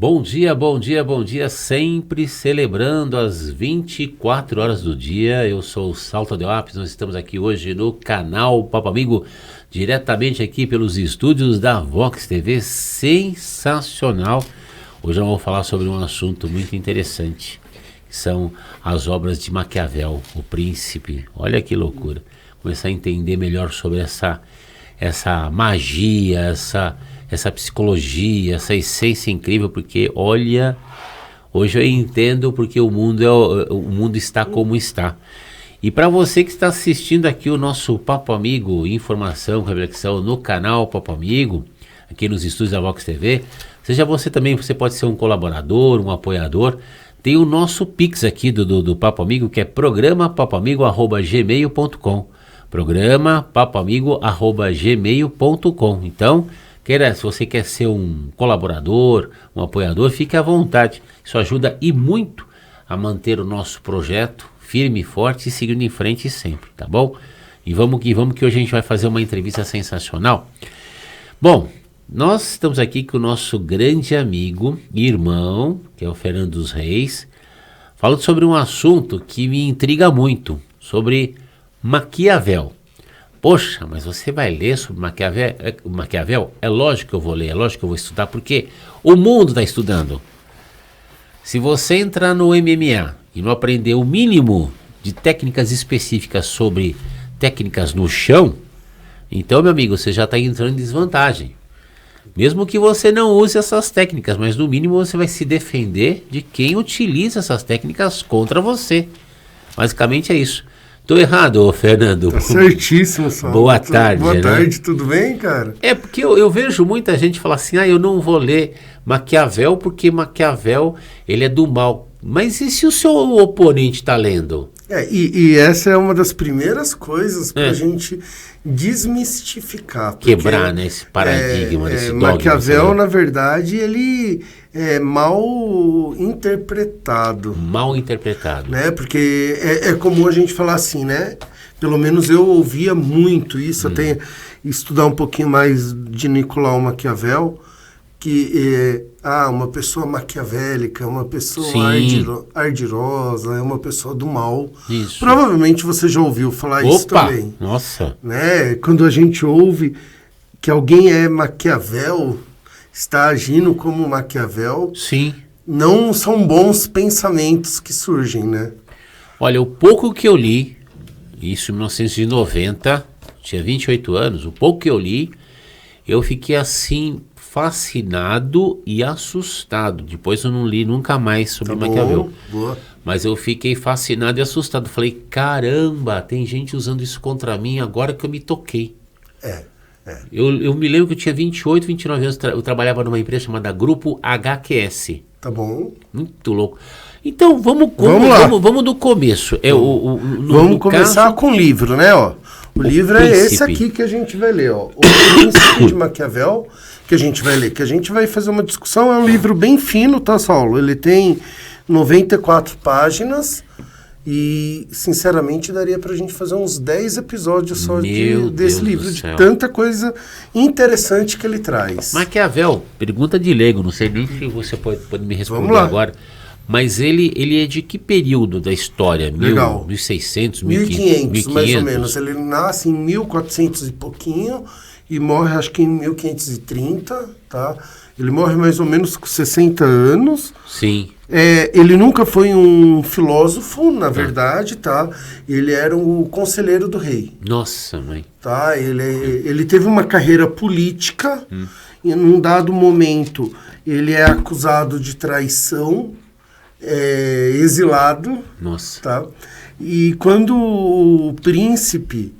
Bom dia, bom dia, bom dia, sempre celebrando as 24 horas do dia. Eu sou o Salto Adeoapes, nós estamos aqui hoje no canal Papo Amigo, diretamente aqui pelos estúdios da Vox TV, sensacional. Hoje eu vou falar sobre um assunto muito interessante, que são as obras de Maquiavel, o Príncipe. Olha que loucura, começar a entender melhor sobre essa magia, essa psicologia, essa essência incrível, porque olha, hoje eu entendo porque o mundo está como está. E para você que está assistindo aqui o nosso Papo Amigo, informação, reflexão no canal Papo Amigo, aqui nos estúdios da Vox TV, seja você também, você pode ser um colaborador, um apoiador. Tem o nosso Pix aqui do Papo Amigo, que é programapapoamigo@gmail.com, programapapoamigo@gmail.com. Então, se você quer ser um colaborador, um apoiador, fique à vontade. Isso ajuda e muito a manter o nosso projeto firme e forte e seguindo em frente sempre, tá bom? E vamos que hoje a gente vai fazer uma entrevista sensacional. Bom, nós estamos aqui com o nosso grande amigo e irmão, que é o Fernando dos Reis, falando sobre um assunto que me intriga muito, sobre Maquiavel. Poxa, mas você vai ler sobre Maquiavel? É lógico que eu vou ler, é lógico que eu vou estudar, porque o mundo está estudando. Se você entrar no MMA e não aprender o mínimo de técnicas específicas sobre técnicas no chão, então, meu amigo, você já está entrando em desvantagem. Mesmo que você não use essas técnicas, mas no mínimo você vai se defender de quem utiliza essas técnicas contra você. Basicamente é isso. Tô errado, Fernando? Tá certíssimo, Sal. Boa tarde. Boa tarde, né? Tudo bem, cara? É, porque eu vejo muita gente falar assim, eu não vou ler Maquiavel porque Maquiavel, ele é do mal. Mas e se o seu oponente tá lendo? E essa é uma das primeiras coisas pra gente desmistificar. Quebrar, né, esse paradigma, esse dogma. Maquiavel, na verdade, ele é mal interpretado. Mal interpretado. Né? Porque é comum a gente falar assim, né? Pelo menos eu ouvia muito isso, até estudar um pouquinho mais de Nicolau Maquiavel, que uma pessoa maquiavélica, uma pessoa ardilosa, é uma pessoa do mal. Isso. Provavelmente você já ouviu falar isso também. Nossa! Né? Quando a gente ouve que alguém é Maquiavel, está agindo como Maquiavel, sim, não são bons pensamentos que surgem, né? Olha, o pouco que eu li, isso em 1990, tinha 28 anos, o pouco que eu li, eu fiquei assim, fascinado e assustado. Depois eu não li nunca mais sobre Maquiavel. Boa. Mas eu fiquei fascinado e assustado. Falei, caramba, tem gente usando isso contra mim agora que eu me toquei. Eu me lembro que eu tinha 28, 29 anos, eu trabalhava numa empresa chamada Grupo HQS. Tá bom. Muito louco. Então, vamos do começo. Vamos começar com o livro, né? O livro Príncipe. É esse aqui que a gente vai ler. O Príncipe de Maquiavel, que a gente vai ler, que a gente vai fazer uma discussão. É um livro bem fino, tá, Saulo? Ele tem 94 páginas. E, sinceramente, daria pra gente fazer uns 10 episódios só desse livro, de tanta coisa interessante que ele traz. Maquiavel, pergunta de leigo, não sei nem se você pode me responder agora, mas ele é de que período da história? Legal. 1600, 1500, mais ou menos. Ele nasce em 1400 e pouquinho e morre, acho que em 1530, tá? Ele morre mais ou menos com 60 anos. Sim. Ele nunca foi um filósofo, na verdade, tá? Ele era o conselheiro do rei. Nossa, mãe. Tá? Ele teve uma carreira política e num dado momento ele é acusado de traição, exilado. Nossa. Tá? E quando o príncipe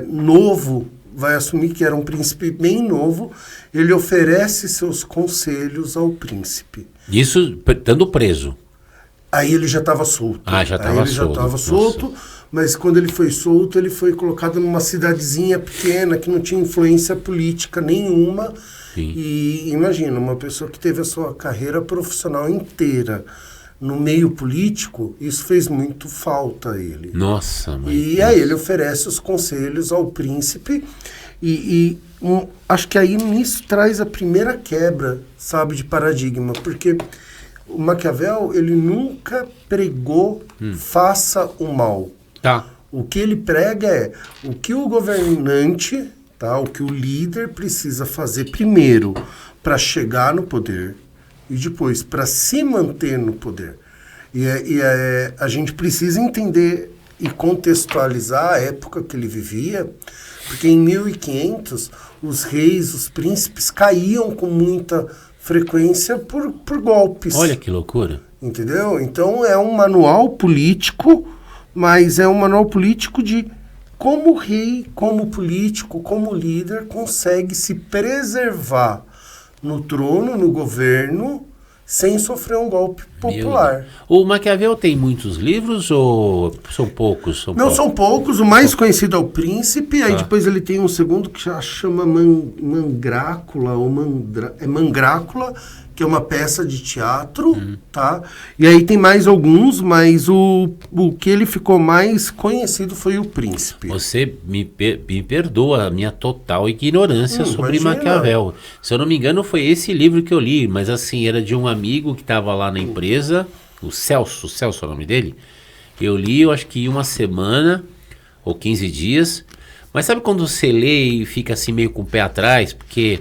novo vai assumir, que era um príncipe bem novo, ele oferece seus conselhos ao príncipe. Isso estando preso. Aí ele já estava solto. Já estava solto. Mas quando ele foi solto, ele foi colocado numa cidadezinha pequena que não tinha influência política nenhuma. Sim. E imagina, uma pessoa que teve a sua carreira profissional inteira no meio político, isso fez muito falta a ele. Nossa, mãe. E aí ele oferece os conselhos ao príncipe acho que aí nisso traz a primeira quebra, sabe, de paradigma, porque o Maquiavel, ele nunca pregou faça o mal. Tá. O que ele prega é o que o governante, tá, o que o líder precisa fazer primeiro para chegar no poder e depois para se manter no poder. A gente precisa entender e contextualizar a época que ele vivia, porque em 1500 os reis, os príncipes caíam com muita frequência por golpes. Olha que loucura. Entendeu? Então é um manual político, mas é um manual político de como o rei, como político, como líder consegue se preservar no trono, no governo, sem sofrer um golpe popular. O Maquiavel tem muitos livros ou são poucos? São poucos. O mais conhecido é o Príncipe, aí depois ele tem um segundo que já chama Mangrácula, Mangrácula, que é uma peça de teatro, tá? E aí tem mais alguns, mas o que ele ficou mais conhecido foi o Príncipe. Você me perdoa a minha total ignorância sobre Maquiavel. Se eu não me engano, foi esse livro que eu li, mas assim, era de um amigo que estava lá na empresa, o Celso é o nome dele. Eu li, eu acho que em uma semana ou 15 dias. Mas sabe quando você lê e fica assim meio com o pé atrás? Porque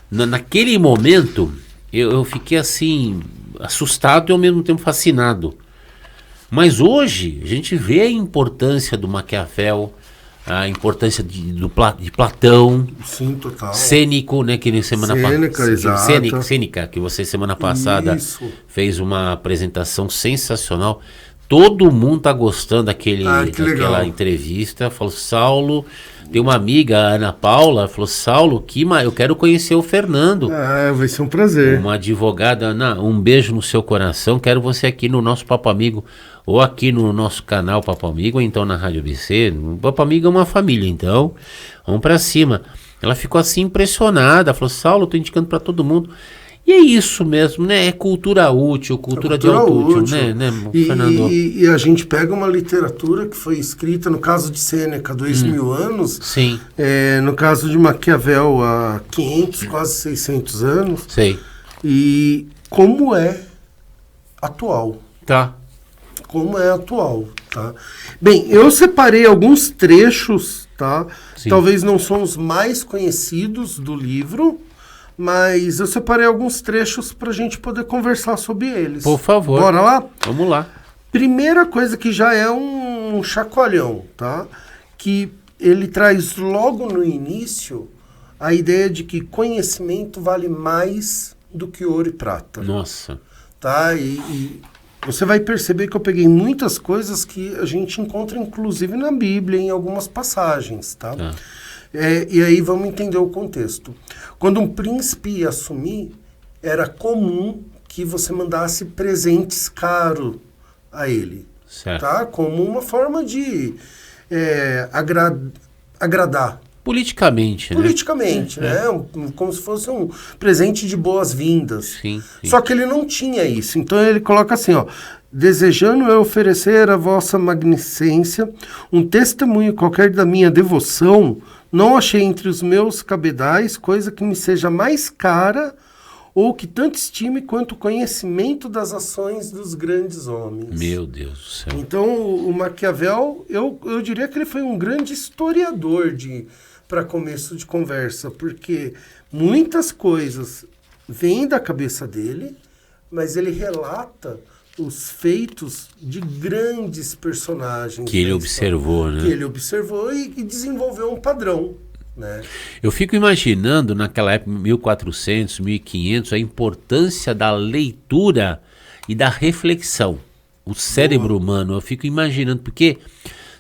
naquele momento eu fiquei assim, assustado e ao mesmo tempo fascinado. Mas hoje a gente vê a importância do Maquiavel, a importância de Platão. Sim, total. Cênico, né, que semana passada. Cênica, que você semana passada fez uma apresentação sensacional. Todo mundo tá gostando daquela entrevista. Falou, Saulo, tem uma amiga, a Ana Paula, falou, Saulo, eu quero conhecer o Fernando. Vai ser um prazer. Uma advogada, Ana, um beijo no seu coração, quero você aqui no nosso Papo Amigo, ou aqui no nosso canal Papo Amigo, ou então na Rádio ABC. O Papo Amigo é uma família, então vamos pra cima. Ela ficou assim impressionada, falou, Saulo, tô indicando para todo mundo. E é isso mesmo, né? É cultura útil, cultura de alto útil, né, Fernando? E a gente pega uma literatura que foi escrita, no caso de Sêneca, 2000 anos. Sim. No caso de Maquiavel, há 500, quase 600 anos. Sei. E como é atual. Tá. Como é atual, tá? Bem, eu separei alguns trechos, tá? Sim. Talvez não são os mais conhecidos do livro, mas eu separei alguns trechos para a gente poder conversar sobre eles. Por favor. Bora lá? Vamos lá. Primeira coisa que já é um chacoalhão, tá? Que ele traz logo no início a ideia de que conhecimento vale mais do que ouro e prata. Nossa. Tá? E você vai perceber que eu peguei muitas coisas que a gente encontra inclusive na Bíblia, em algumas passagens, tá? E aí vamos entender o contexto. Quando um príncipe ia assumir, era comum que você mandasse presentes caros a ele. Certo. Tá? Como uma forma de agradar. Politicamente, né? Como se fosse um presente de boas-vindas. Sim. Só que ele não tinha isso. Então ele coloca assim, ó. Desejando eu oferecer a vossa magnicência um testemunho qualquer da minha devoção, não achei entre os meus cabedais coisa que me seja mais cara ou que tanto estime quanto o conhecimento das ações dos grandes homens. Meu Deus do céu. Então, o Maquiavel, eu diria que ele foi um grande historiador para começo de conversa, porque muitas coisas vêm da cabeça dele, mas ele relata os feitos de grandes personagens. Que ele observou, né? Que ele observou e desenvolveu um padrão, né? Eu fico imaginando, naquela época, 1400, 1500, a importância da leitura e da reflexão. O cérebro humano, eu fico imaginando, porque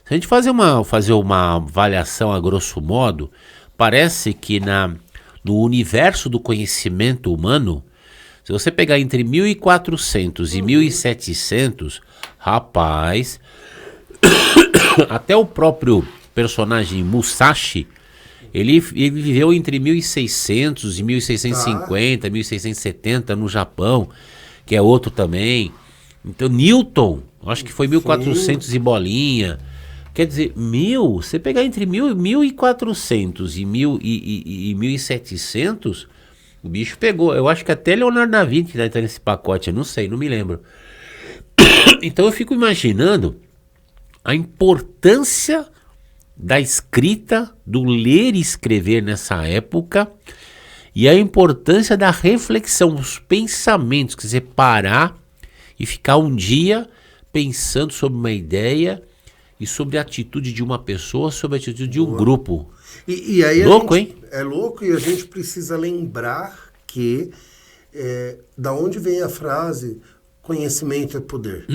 se a gente fazer uma avaliação a grosso modo, parece que no universo do conhecimento humano, se você pegar entre 1400 e 1700, rapaz, até o próprio personagem Musashi, ele viveu entre 1600 e 1650, 1670 no Japão, que é outro também. Então, Newton, acho que foi 1400 e bolinha. Quer dizer, você pegar entre 1400 e 1700, o bicho pegou. Eu acho que até Leonardo da Vinci tá nesse pacote, eu não sei, não me lembro. Então eu fico imaginando a importância da escrita, do ler e escrever nessa época, e a importância da reflexão, os pensamentos, quer dizer, parar e ficar um dia pensando sobre uma ideia e sobre a atitude de uma pessoa, sobre a atitude de um grupo. E aí louco, hein? É louco, e a gente precisa lembrar que da onde vem a frase conhecimento é poder,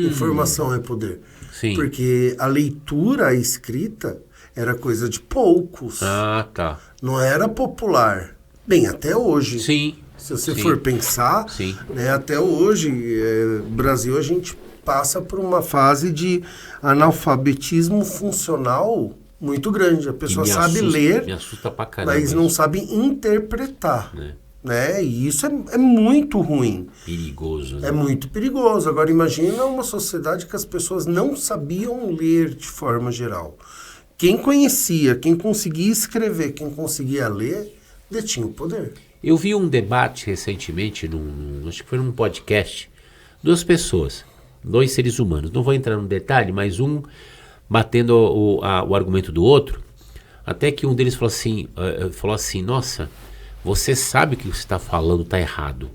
informação é poder. Sim. Porque a leitura, a escrita, era coisa de poucos. Ah, tá. Não era popular. Bem, até hoje. Sim. Se você for pensar, né, até hoje, no Brasil, a gente passa por uma fase de analfabetismo funcional muito grande. A pessoa sabe ler, me assusta pra caramba, mas não sabe interpretar. Né? E isso é muito ruim. Perigoso. Né? É muito perigoso. Agora, imagina uma sociedade que as pessoas não sabiam ler de forma geral. Quem conhecia, quem conseguia escrever, quem conseguia ler, detinha o poder. Eu vi um debate recentemente, acho que foi num podcast, 2 pessoas, 2 seres humanos. Não vou entrar no detalhe, mas um batendo o argumento do outro, até que um deles falou assim, nossa, você sabe que o que você está falando está errado,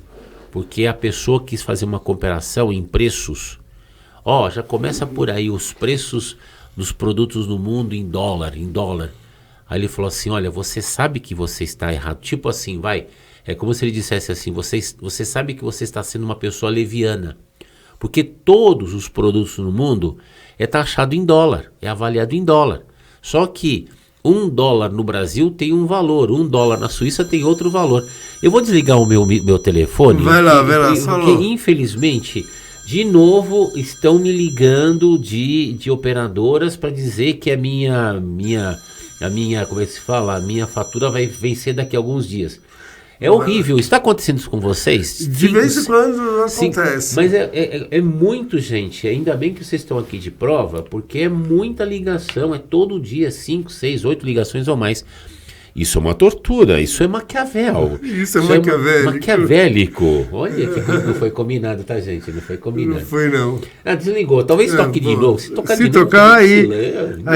porque a pessoa quis fazer uma comparação em preços. Já começa por aí, os preços dos produtos no mundo em dólar. Aí ele falou assim, olha, você sabe que você está errado. Tipo assim, é como se ele dissesse assim, você sabe que você está sendo uma pessoa leviana. Porque todos os produtos no mundo é taxado em dólar, é avaliado em dólar. Só que $1 no Brasil tem um valor, $1 na Suíça tem outro valor. Eu vou desligar o meu telefone. Vai lá, porque infelizmente, de novo, estão me ligando de operadoras para dizer que a minha, como é que se fala? A minha fatura vai vencer daqui a alguns dias. É horrível. Está acontecendo isso com vocês? De vez em quando acontece. Mas é muito, gente. Ainda bem que vocês estão aqui de prova, porque é muita ligação. É todo dia 5, 6, 8 ligações ou mais. Isso é uma tortura, isso é Maquiavel. Isso é maquiavélico. Maquiavélico. Olha que não foi combinado, tá, gente? Não foi combinado. Não foi, não. Desligou. Talvez toque de novo. Se tocar aí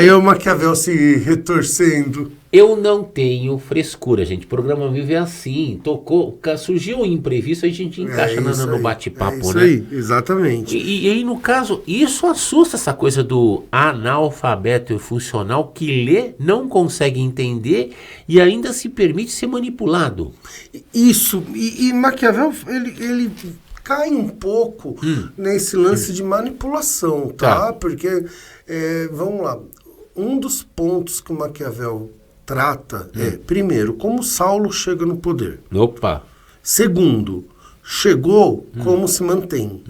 é o Maquiavel se retorcendo. Eu não tenho frescura, gente. O programa vive assim. Tocou, surgiu um imprevisto, a gente encaixa no bate-papo, né? Isso aí, exatamente. E aí, no caso, isso assusta essa coisa do analfabeto funcional que lê, não consegue entender e ainda se permite ser manipulado. Isso. E Maquiavel, ele cai um pouco nesse lance de manipulação, tá? Porque, vamos lá, um dos pontos que o Maquiavel trata primeiro, como Saulo chega no poder. Opa! Segundo, chegou, como se mantém.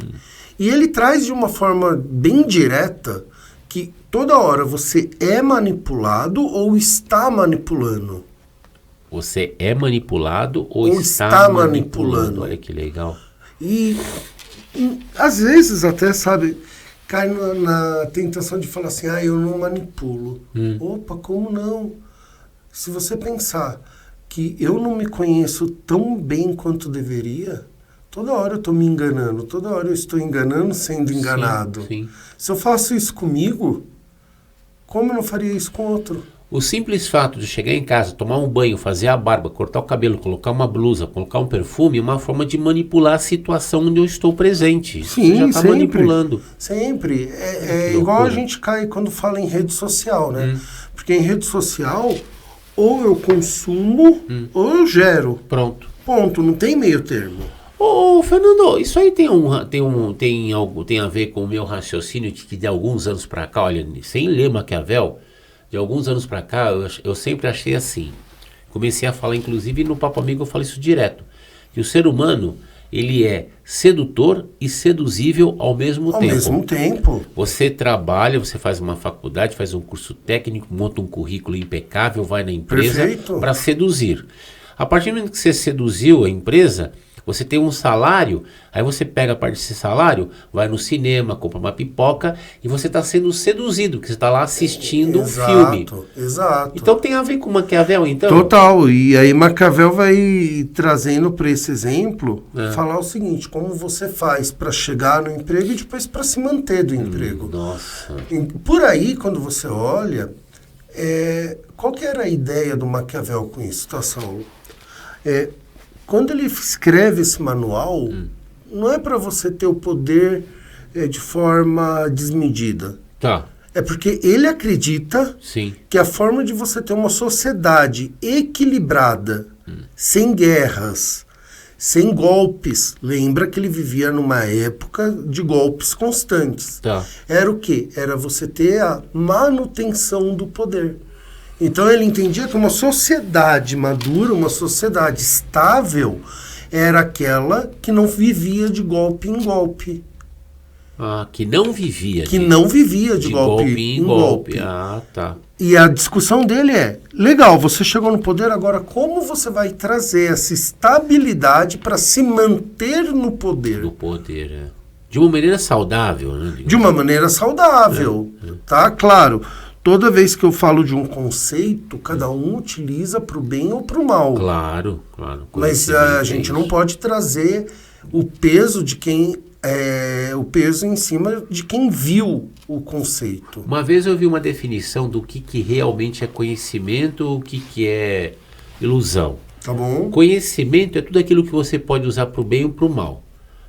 E ele traz de uma forma bem direta que toda hora você é manipulado ou está manipulando. Você é manipulado ou está manipulando. Olha que legal. E às vezes até, sabe, cai na tentação de falar assim, eu não manipulo. Opa, como não? Se você pensar que eu não me conheço tão bem quanto deveria, toda hora eu estou me enganando, toda hora eu estou enganando sendo enganado. Sim. Se eu faço isso comigo, como eu não faria isso com outro? O simples fato de chegar em casa, tomar um banho, fazer a barba, cortar o cabelo, colocar uma blusa, colocar um perfume, é uma forma de manipular a situação onde eu estou presente. Sim, você já está manipulando. Sempre. É igual a gente cai quando fala em rede social, né? Porque em rede social, ou eu consumo, ou eu gero. Pronto. Ponto, não tem meio termo. Ô, Fernando, isso aí tem a ver com o meu raciocínio de que de alguns anos para cá, olha, sem ler Maquiavel, de alguns anos para cá, eu sempre achei assim. Comecei a falar, inclusive no Papo Amigo eu falo isso direto, que o ser humano, ele é sedutor e seduzível ao mesmo tempo. Ao mesmo tempo. Você trabalha, você faz uma faculdade, faz um curso técnico, monta um currículo impecável, vai na empresa para seduzir. A partir do momento que você seduziu a empresa, Você tem um salário, aí você pega a parte desse salário, vai no cinema, compra uma pipoca e você está sendo seduzido, porque você está lá assistindo um filme. Exato. Então tem a ver com Maquiavel, então? Total. E aí Maquiavel vai trazendo para esse exemplo, falar o seguinte, como você faz para chegar no emprego e depois para se manter do emprego. Nossa. Por aí, quando você olha, qual que era a ideia do Maquiavel com isso, tá, Saulo? Quando ele escreve esse manual, não é para você ter o poder de forma desmedida. Tá. É porque ele acredita que a forma de você ter uma sociedade equilibrada, sem guerras, sem golpes. Lembra que ele vivia numa época de golpes constantes. Tá. Era o quê? Era você ter a manutenção do poder. Então ele entendia que uma sociedade madura, uma sociedade estável, era aquela que não vivia de golpe em golpe. Ah, que não vivia. Que não vivia de golpe em golpe. Ah, tá. E a discussão dele legal, você chegou no poder, agora como você vai trazer essa estabilidade para se manter no poder? No poder, De uma maneira saudável, né? De uma maneira saudável, tá? Claro, toda vez que eu falo de um conceito, cada um utiliza para o bem ou para o mal. Claro. Mas a gente não pode trazer o peso de quem... o peso em cima de quem viu o conceito. Uma vez eu vi uma definição do que realmente é conhecimento, o que é ilusão. Tá bom? Conhecimento é tudo aquilo que você pode usar para o bem ou para o mal.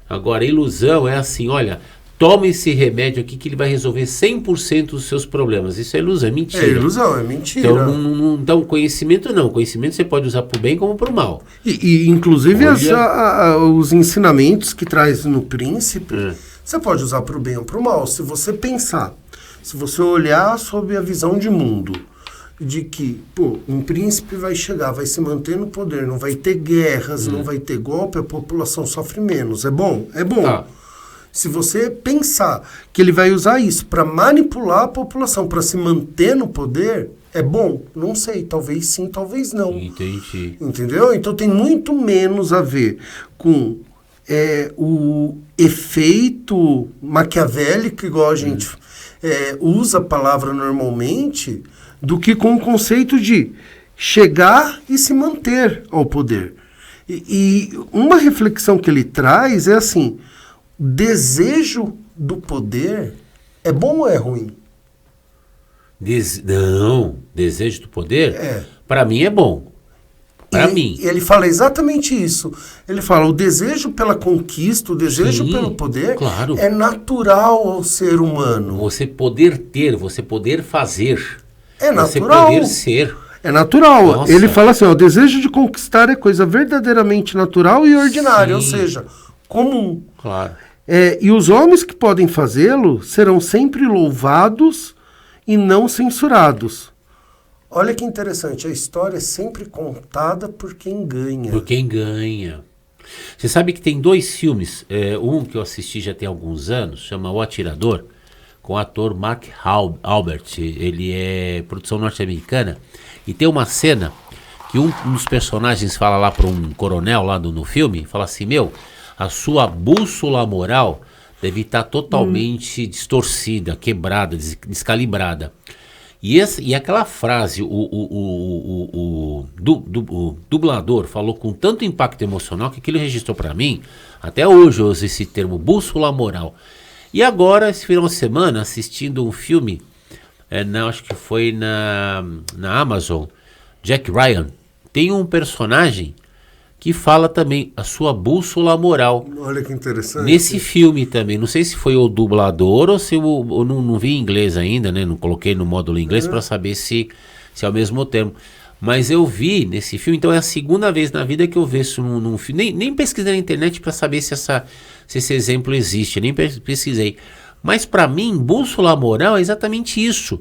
Agora, ilusão é assim, olha, toma esse remédio aqui que ele vai resolver 100% dos seus problemas. Isso é ilusão, é mentira. É ilusão, é mentira. Então, conhecimento não. Conhecimento você pode usar para o bem como para o mal. E inclusive, os ensinamentos que traz no Príncipe, você pode usar para o bem ou para o mal. Se você pensar, se você olhar sob a visão de mundo, de que, um príncipe vai chegar, vai se manter no poder, não vai ter guerras, não vai ter golpe, a população sofre menos. É bom? É bom. Tá. Se você pensar que ele vai usar isso para manipular a população, para se manter no poder, é bom? Não sei, talvez sim, talvez não. Entendi. Entendeu? Então tem muito menos a ver com o efeito maquiavélico, igual a gente usa a palavra normalmente, do que com o conceito de chegar e se manter ao poder. E uma reflexão que ele traz é assim... Desejo do poder é bom ou é ruim? Não, desejo do poder, para mim é bom. Para mim. Ele fala exatamente isso. Ele fala, o desejo pela conquista, o desejo pelo poder é natural ao ser humano. Você poder ter, você poder fazer. É natural. Você poder ser. É natural. Nossa. Ele fala assim, o desejo de conquistar é coisa verdadeiramente natural e ordinária, ou seja, comum. Claro. E os homens que podem fazê-lo serão sempre louvados e não censurados. Olha que interessante, a história é sempre contada por quem ganha. Por quem ganha. Você sabe que tem 2 filmes, um que eu assisti já tem alguns anos, chama O Atirador, com o ator Mark Albert. Ele é produção norte-americana, e tem uma cena que um dos personagens fala lá para um coronel lá no filme, fala assim, a sua bússola moral deve estar totalmente distorcida, quebrada, descalibrada. E aquela frase, o dublador falou com tanto impacto emocional que aquilo registrou para mim, até hoje eu uso esse termo, bússola moral. E agora, esse final de semana, assistindo um filme, acho que foi na Amazon, Jack Ryan, tem um personagem que fala também a sua bússola moral. Olha que interessante. Nesse filme também. Não sei se foi o dublador ou se eu não vi em inglês ainda, né? Não coloquei no módulo inglês para saber se é o mesmo termo. Mas eu vi nesse filme, então é a segunda vez na vida que eu vejo isso num filme. Nem pesquisei na internet para saber se esse exemplo existe, nem pesquisei. Mas para mim, bússola moral é exatamente isso.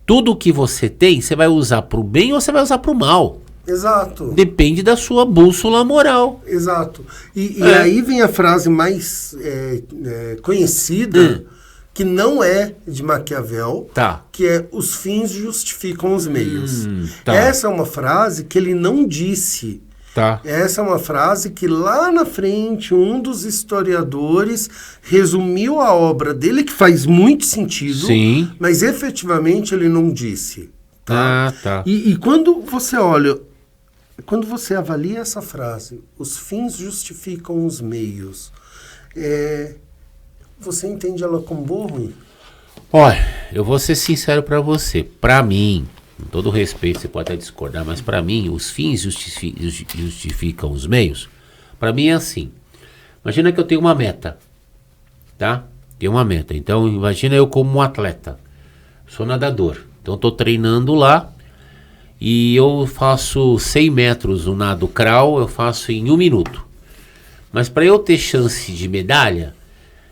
Tudo que você tem, você vai usar para o bem ou você vai usar para o mal. Exato. Depende da sua bússola moral. Exato. E aí vem a frase mais conhecida, que não é de Maquiavel, que é os fins justificam os meios. Essa é uma frase que ele não disse Tá. Essa é uma frase que lá na frente um dos historiadores resumiu a obra dele, que faz muito sentido, Sim. mas efetivamente ele não disse. Tá? Ah, tá. E quando você olha, quando você avalia essa frase, os fins justificam os meios, você entende ela como boa ou ruim? Olha, eu vou ser sincero para você. Para mim, com todo respeito, você pode até discordar, mas para mim, os fins justificam os meios. Para mim é assim. Imagina que eu tenho uma meta, tá? Tenho uma meta. Então, imagina eu como um atleta. Sou nadador. Então, estou treinando lá e eu faço 100 metros o nado crawl, eu faço em 1 minuto. Mas para eu ter chance de medalha,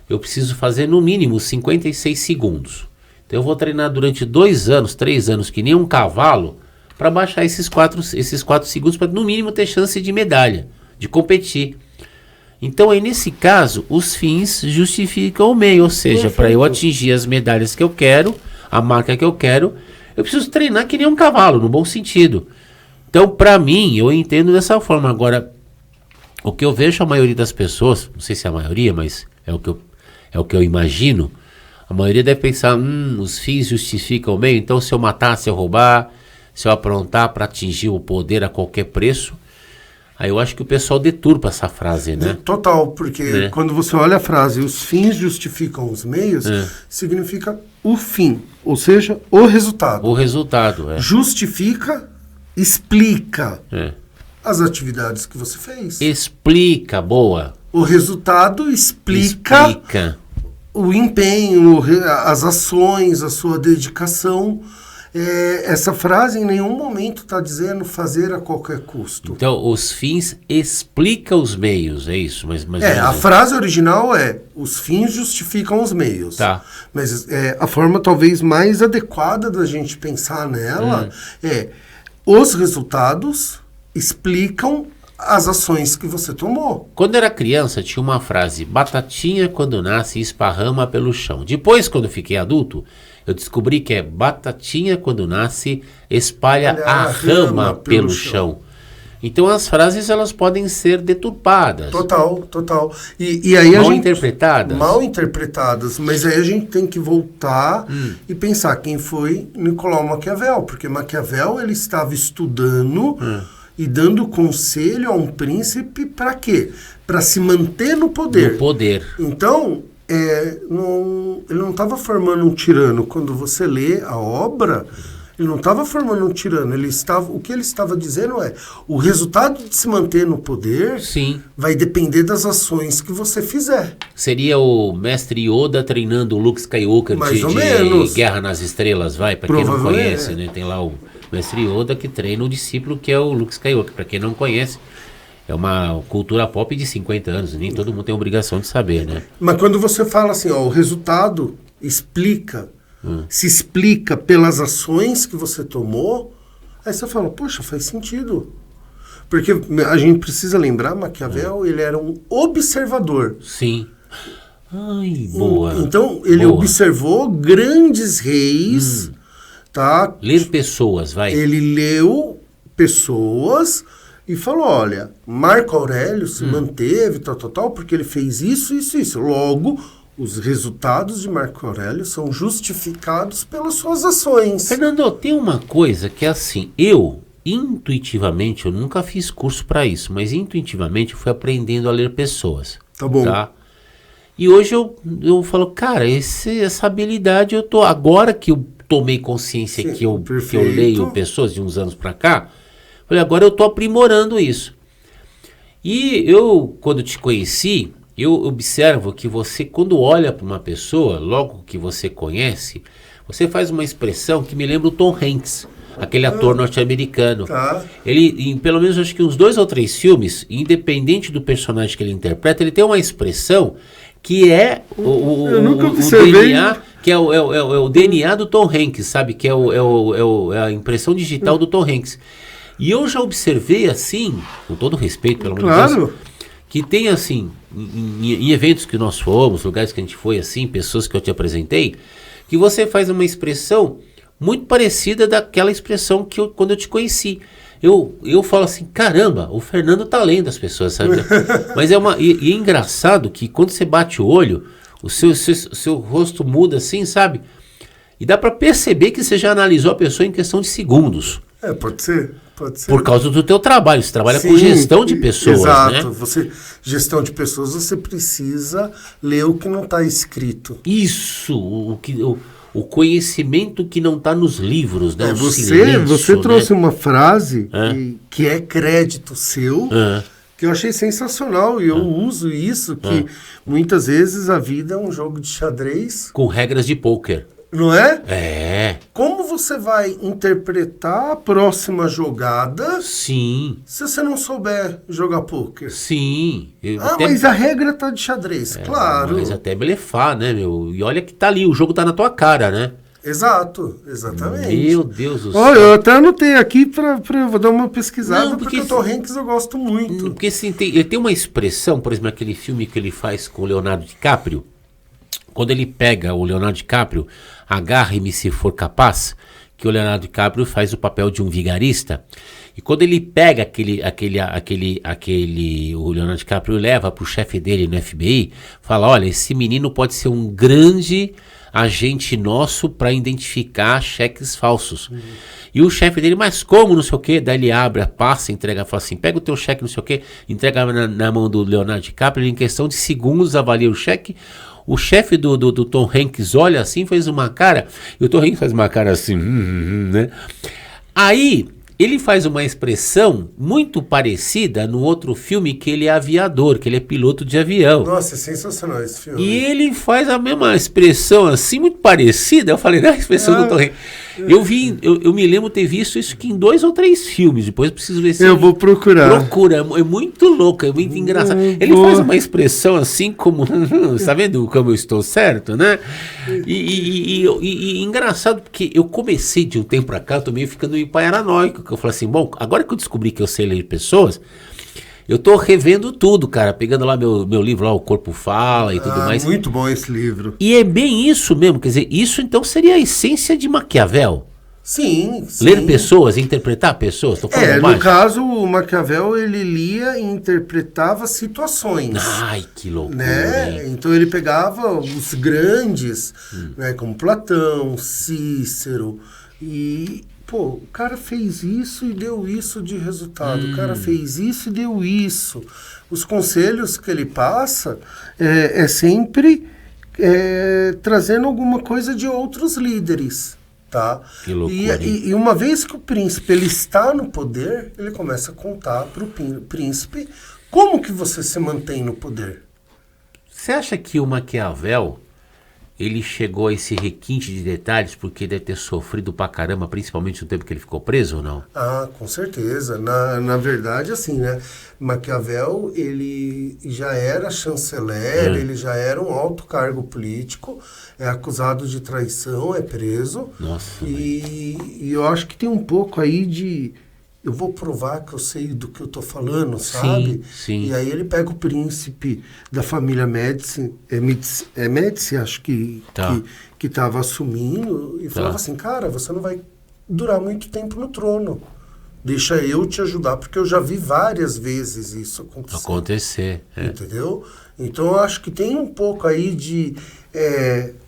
eu preciso fazer no mínimo 56 segundos. Então eu vou treinar durante 2 anos, 3 anos, que nem um cavalo, para baixar esses 4 segundos, para no mínimo ter chance de medalha, de competir. Então aí nesse caso, os fins justificam o meio, ou seja, para eu atingir as medalhas que eu quero, a marca que eu quero, eu preciso treinar que nem um cavalo, no bom sentido. Então para mim, eu entendo dessa forma. Agora, o que eu vejo a maioria das pessoas, não sei se é a maioria, mas é o que eu imagino, a maioria deve pensar, os fins justificam o meio, então se eu matar, se eu roubar, se eu aprontar para atingir o poder a qualquer preço, aí eu acho que o pessoal deturpa essa frase, né? Total, porque quando você olha a frase, os fins justificam os meios, significa o fim, ou seja, o resultado. O resultado, Justifica, explica as atividades que você fez. Explica, boa. O resultado explica o empenho, as ações, a sua dedicação. Essa frase em nenhum momento está dizendo fazer a qualquer custo. Então, os fins explicam os meios, é isso? Mas a frase original é os fins justificam os meios. Tá. Mas a forma talvez mais adequada da gente pensar nela é os resultados explicam as ações que você tomou. Quando era criança, tinha uma frase: batatinha quando nasce esparrama pelo chão. Depois, quando fiquei adulto, eu descobri que é batatinha quando nasce espalha a rama pelo chão. Então as frases elas podem ser deturpadas. Total. E aí mal interpretadas. Mal interpretadas. Mas aí a gente tem que voltar e pensar quem foi Nicolau Maquiavel. Porque Maquiavel ele estava estudando e dando conselho a um príncipe para quê? Para se manter no poder. No poder. Então, ele não estava formando um tirano. Quando você lê a obra, ele não estava formando um tirano. O que ele estava dizendo é, o resultado de se manter no poder vai depender das ações que você fizer. Seria o mestre Yoda treinando o Luke Skywalker de Guerra nas Estrelas, vai? Para quem não conhece, né? Tem lá o mestre Yoda que treina o discípulo que é o Luke Skywalker. Para quem não conhece, é uma cultura pop de 50 anos, nem todo mundo tem obrigação de saber, né? Mas quando você fala assim, o resultado se explica pelas ações que você tomou, aí você fala, poxa, faz sentido. Porque a gente precisa lembrar, Maquiavel, ele era um observador. Sim. Ai, boa. Então, ele observou grandes reis, tá? Ler pessoas, vai. Ele leu pessoas e falou, olha, Marco Aurélio se manteve, tal, porque ele fez isso. Logo, os resultados de Marco Aurélio são justificados pelas suas ações. Fernando, tem uma coisa que é assim, intuitivamente, eu nunca fiz curso para isso, mas intuitivamente eu fui aprendendo a ler pessoas. Tá bom. Tá? E hoje eu falo, cara, essa habilidade agora que eu tomei consciência que eu leio pessoas de uns anos para cá, falei, agora eu tô aprimorando isso. E quando te conheci, eu observo que você, quando olha para uma pessoa, logo que você conhece, você faz uma expressão que me lembra o Tom Hanks, aquele ator norte-americano. Tá. Ele, em pelo menos acho que uns 2 ou 3 filmes, independente do personagem que ele interpreta, ele tem uma expressão que é o DNA, que é o DNA do Tom Hanks, sabe? Que é a impressão digital do Tom Hanks. E eu já observei assim, com todo respeito, pelo amor de Deus, que tem assim, em eventos que nós fomos, lugares que a gente foi assim, pessoas que eu te apresentei, que você faz uma expressão muito parecida daquela expressão que quando eu te conheci. Eu falo assim, caramba, o Fernando tá lendo as pessoas, sabe? Mas e é engraçado que quando você bate o olho, o seu rosto muda assim, sabe? E dá para perceber que você já analisou a pessoa em questão de segundos. Pode ser. Por causa do teu trabalho, você trabalha com gestão de pessoas, exato. Né? Gestão de pessoas, você precisa ler o que não está escrito. Isso, o conhecimento que não está nos livros, né? Você trouxe uma frase que é crédito seu, que eu achei sensacional, e eu uso isso, que muitas vezes a vida é um jogo de xadrez. Com regras de pôquer. Não é? É. Como você vai interpretar a próxima jogada se você não souber jogar pôquer? Sim. Mas a regra tá de xadrez, claro. Mas até blefar, né, meu? E olha que tá ali, o jogo tá na tua cara, né? Exato, exatamente. Meu Deus do céu. Eu até anotei aqui eu vou dar uma pesquisada, porque o Tom Hanks eu gosto muito. Porque assim, ele tem uma expressão, por exemplo, aquele filme que ele faz com o Leonardo DiCaprio, quando ele pega o Leonardo DiCaprio, Agarre-me se for capaz, que o Leonardo DiCaprio faz o papel de um vigarista, e quando ele pega o Leonardo DiCaprio leva pro chefe dele no FBI, fala, olha, esse menino pode ser um grande agente nosso para identificar cheques falsos. E o chefe dele, mas como, não sei o quê, daí ele abre, passa, entrega, fala assim, pega o teu cheque, não sei o quê, entrega na mão do Leonardo DiCaprio, ele em questão de segundos avalia o cheque. O chefe do Tom Hanks olha assim, faz uma cara, e o Tom Hanks faz uma cara assim, né? Aí, ele faz uma expressão muito parecida no outro filme, que ele é aviador, que ele é piloto de avião. Nossa, é sensacional esse filme. E ele faz a mesma expressão assim, muito parecida. Eu falei, a expressão do Tom Hanks. Eu me lembro ter visto isso aqui em 2 ou 3 filmes. Depois eu preciso ver se eu vou procurar. Procura, é muito louco, é muito engraçado. Ele faz uma expressão assim como, está vendo como eu estou certo, né? E engraçado porque eu comecei de um tempo pra cá, eu tô meio ficando meio paranoico, que eu falei assim, bom, agora que eu descobri que eu sei ler pessoas, eu tô revendo tudo, cara, pegando lá meu livro lá, O Corpo Fala e tudo mais. Muito bom esse livro. E é bem isso mesmo, quer dizer, isso então seria a essência de Maquiavel. Sim. Ler pessoas, interpretar pessoas. Tô falando no caso, o Maquiavel, ele lia e interpretava situações. Ai, que loucura. Né? Então ele pegava os grandes, né, como Platão, Cícero, e o cara fez isso e deu isso de resultado. O cara fez isso e deu isso. Os conselhos que ele passa é sempre trazendo alguma coisa de outros líderes. Tá? Que loucura, e uma vez que o príncipe ele está no poder, ele começa a contar para o príncipe como que você se mantém no poder. Você acha que o Maquiavel ele chegou a esse requinte de detalhes porque deve ter sofrido pra caramba, principalmente no tempo que ele ficou preso ou não? Com certeza. Na verdade, assim, né? Maquiavel, ele já era chanceler, ele já era um alto cargo político, é acusado de traição, é preso. Nossa. E eu acho que tem um pouco aí de... Eu vou provar que eu sei do que eu tô falando, sabe? Sim. E aí ele pega o príncipe da família Médici, Médici, acho que estava assumindo, e falava assim, cara, você não vai durar muito tempo no trono. Deixa eu te ajudar, porque eu já vi várias vezes isso acontecer. Entendeu? Então eu acho que tem um pouco aí de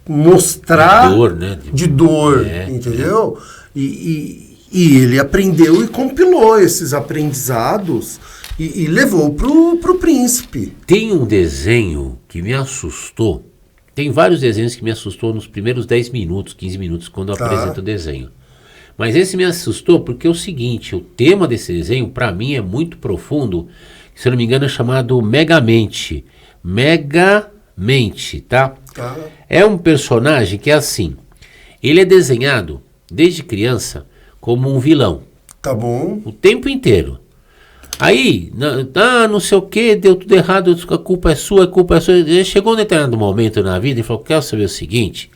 mostrar... De dor, né? De dor, entendeu? E ele aprendeu e compilou esses aprendizados e levou pro príncipe. Tem um desenho que me assustou. Tem vários desenhos que me assustou nos primeiros 10 minutos, 15 minutos, quando eu apresento o desenho. Mas esse me assustou porque é o seguinte, o tema desse desenho, para mim, é muito profundo. Se eu não me engano, é chamado Megamente. Megamente, tá? É um personagem que é assim. Ele é desenhado, desde criança, como um vilão. Tá bom. O tempo inteiro. Aí, não sei o que, deu tudo errado, a culpa é sua, a culpa é sua. Ele chegou um determinado momento na vida e falou, quero saber o seguinte,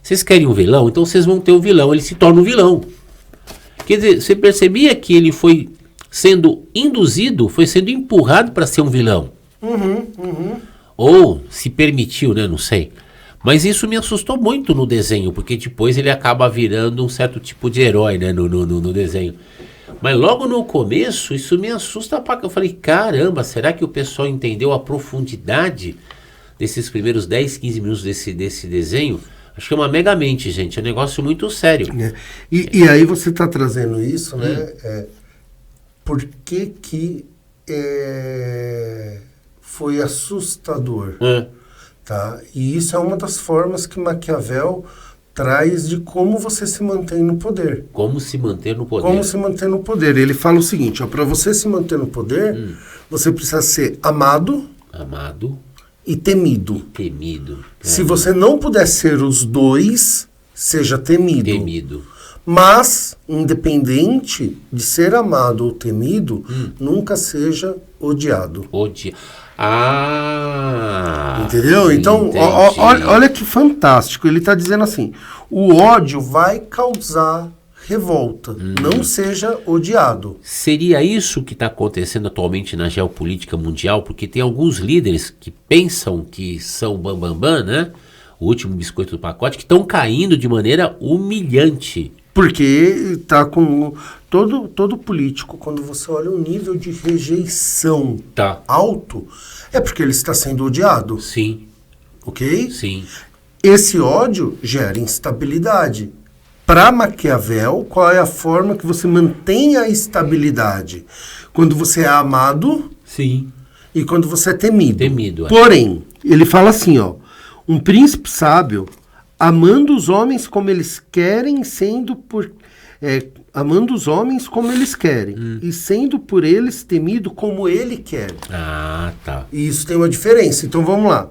vocês querem um vilão? Então vocês vão ter um vilão. Ele se torna um vilão. Quer dizer, você percebia que ele foi sendo induzido, foi sendo empurrado para ser um vilão. Ou se permitiu, né, não sei. Mas isso me assustou muito no desenho, porque depois ele acaba virando um certo tipo de herói, né, no desenho. Mas logo no começo, isso me assusta pra... Eu falei, caramba, será que o pessoal entendeu a profundidade desses primeiros 10, 15 minutos desse desenho? Acho que é uma megamente, gente, é um negócio muito sério. E aí você está trazendo isso, né? Por que foi assustador? Tá? E isso é uma das formas que Maquiavel traz de como você se mantém no poder. Como se manter no poder. Como se manter no poder. Ele fala o seguinte, para você se manter no poder, você precisa ser amado e temido. Se você não puder ser os dois, seja temido. Mas, independente de ser amado ou temido, nunca seja odiado. Entendeu? Então, olha que fantástico. Ele está dizendo assim, o ódio vai causar revolta. Não seja odiado. Seria isso que está acontecendo atualmente na geopolítica mundial? Porque tem alguns líderes que pensam que são bambambam, né? O último biscoito do pacote, que estão caindo de maneira humilhante. Porque está com... Todo político, quando você olha o nível de rejeição alto, é porque ele está sendo odiado. Sim. Ok? Sim. Esse ódio gera instabilidade. Para Maquiavel, qual é a forma que você mantém a estabilidade? Quando você é amado. Sim. E quando você é temido. É. Porém, ele fala assim, ó. Um príncipe sábio, amando os homens como eles querem, amando os homens como eles querem, e sendo por eles temido como ele quer. Tá. E isso tem uma diferença. Então vamos lá.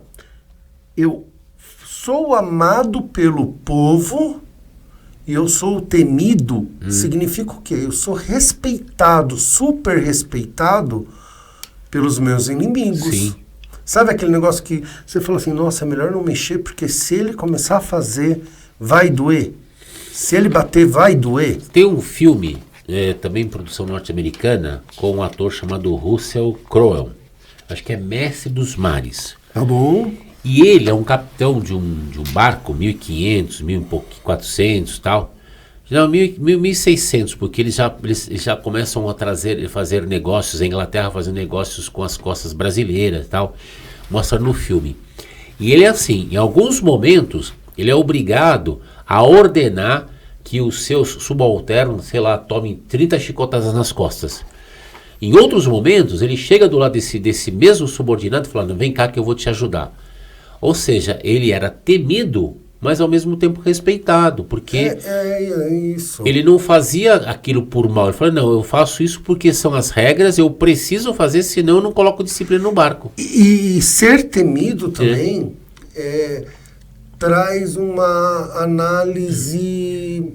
Eu sou amado pelo povo e eu sou temido. Significa o quê? Eu sou respeitado, super respeitado pelos meus inimigos. Sim. Sabe aquele negócio que você fala assim, nossa, é melhor não mexer, porque se ele começar a fazer, vai doer. Se ele bater, vai doer. Tem um filme, também produção norte-americana, com um ator chamado Russell Crowe. Acho que é Mestre dos Mares. Tá bom. E ele é um capitão de um barco, 1500, 1400 e tal. Não, 1600, porque eles já começam a fazer negócios, a Inglaterra fazendo negócios com as costas brasileiras e tal, mostra no filme. E ele é assim, em alguns momentos, ele é obrigado a ordenar que os seus subalternos, sei lá, tomem 30 chicotadas nas costas. Em outros momentos, ele chega do lado desse mesmo subordinado falando, vem cá que eu vou te ajudar. Ou seja, ele era temido, mas ao mesmo tempo respeitado, porque isso. Ele não fazia aquilo por mal. Ele falou, não, eu faço isso porque são as regras, eu preciso fazer, senão eu não coloco disciplina no barco. E ser temido também traz uma análise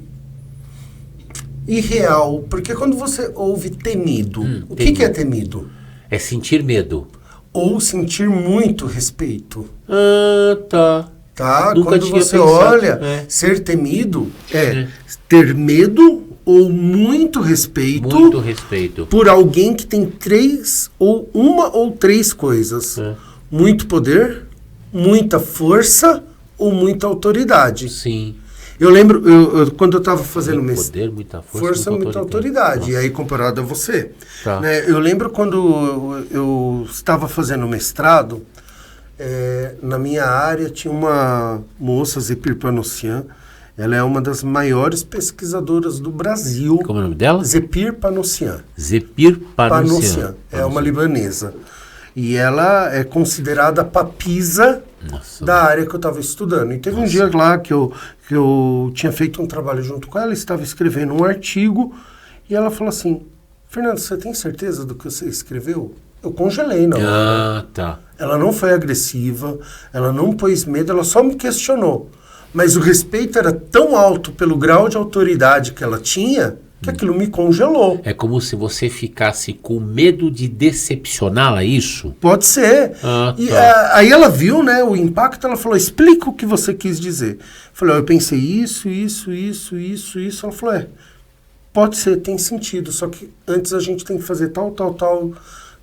irreal, porque quando você ouve temido, o que é temido? É sentir medo. Ou sentir muito respeito. Tá. Nunca quando você olha, ser temido é ter medo ou muito respeito por alguém que tem uma ou três coisas. Muito poder, muita força ou muita autoridade. Sim. Eu lembro, quando eu estava fazendo poder, muita força, muita autoridade. Nossa. E aí comparado a você. Tá. Né? Eu lembro quando eu estava fazendo mestrado, na minha área tinha uma moça, Zepir Panossian. Ela é uma das maiores pesquisadoras do Brasil. Como é o nome dela? Zepir Panossian. Zepir Panossian. É uma libanesa. E ela é considerada a papisa da área que eu estava estudando. E teve um dia lá que eu tinha feito um trabalho junto com ela, estava escrevendo um artigo, e ela falou assim, Fernando, você tem certeza do que você escreveu? Eu congelei na hora. Tá. Ela não foi agressiva, ela não pôs medo, ela só me questionou. Mas o respeito era tão alto pelo grau de autoridade que ela tinha, que aquilo me congelou. É como se você ficasse com medo de decepcioná-la, isso? Pode ser. E aí ela viu, né, o impacto, ela falou, explica o que você quis dizer. Eu falei, eu pensei isso. Ela falou, pode ser, tem sentido, só que antes a gente tem que fazer tal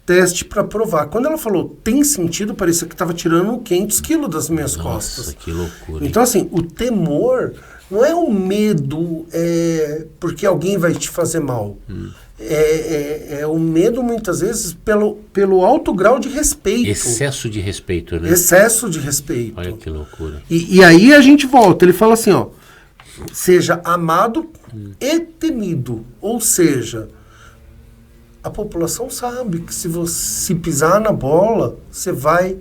teste para provar. Quando ela falou, tem sentido, parecia que estava tirando 500 quilos das minhas costas. Nossa, que loucura. Então, assim, o temor não é o medo porque alguém vai te fazer mal. É o medo, muitas vezes, pelo alto grau de respeito. Excesso de respeito, né? Excesso de respeito. Olha que loucura. E aí a gente volta, ele fala assim, ó, seja amado e temido. Ou seja, a população sabe que se você pisar na bola, você vai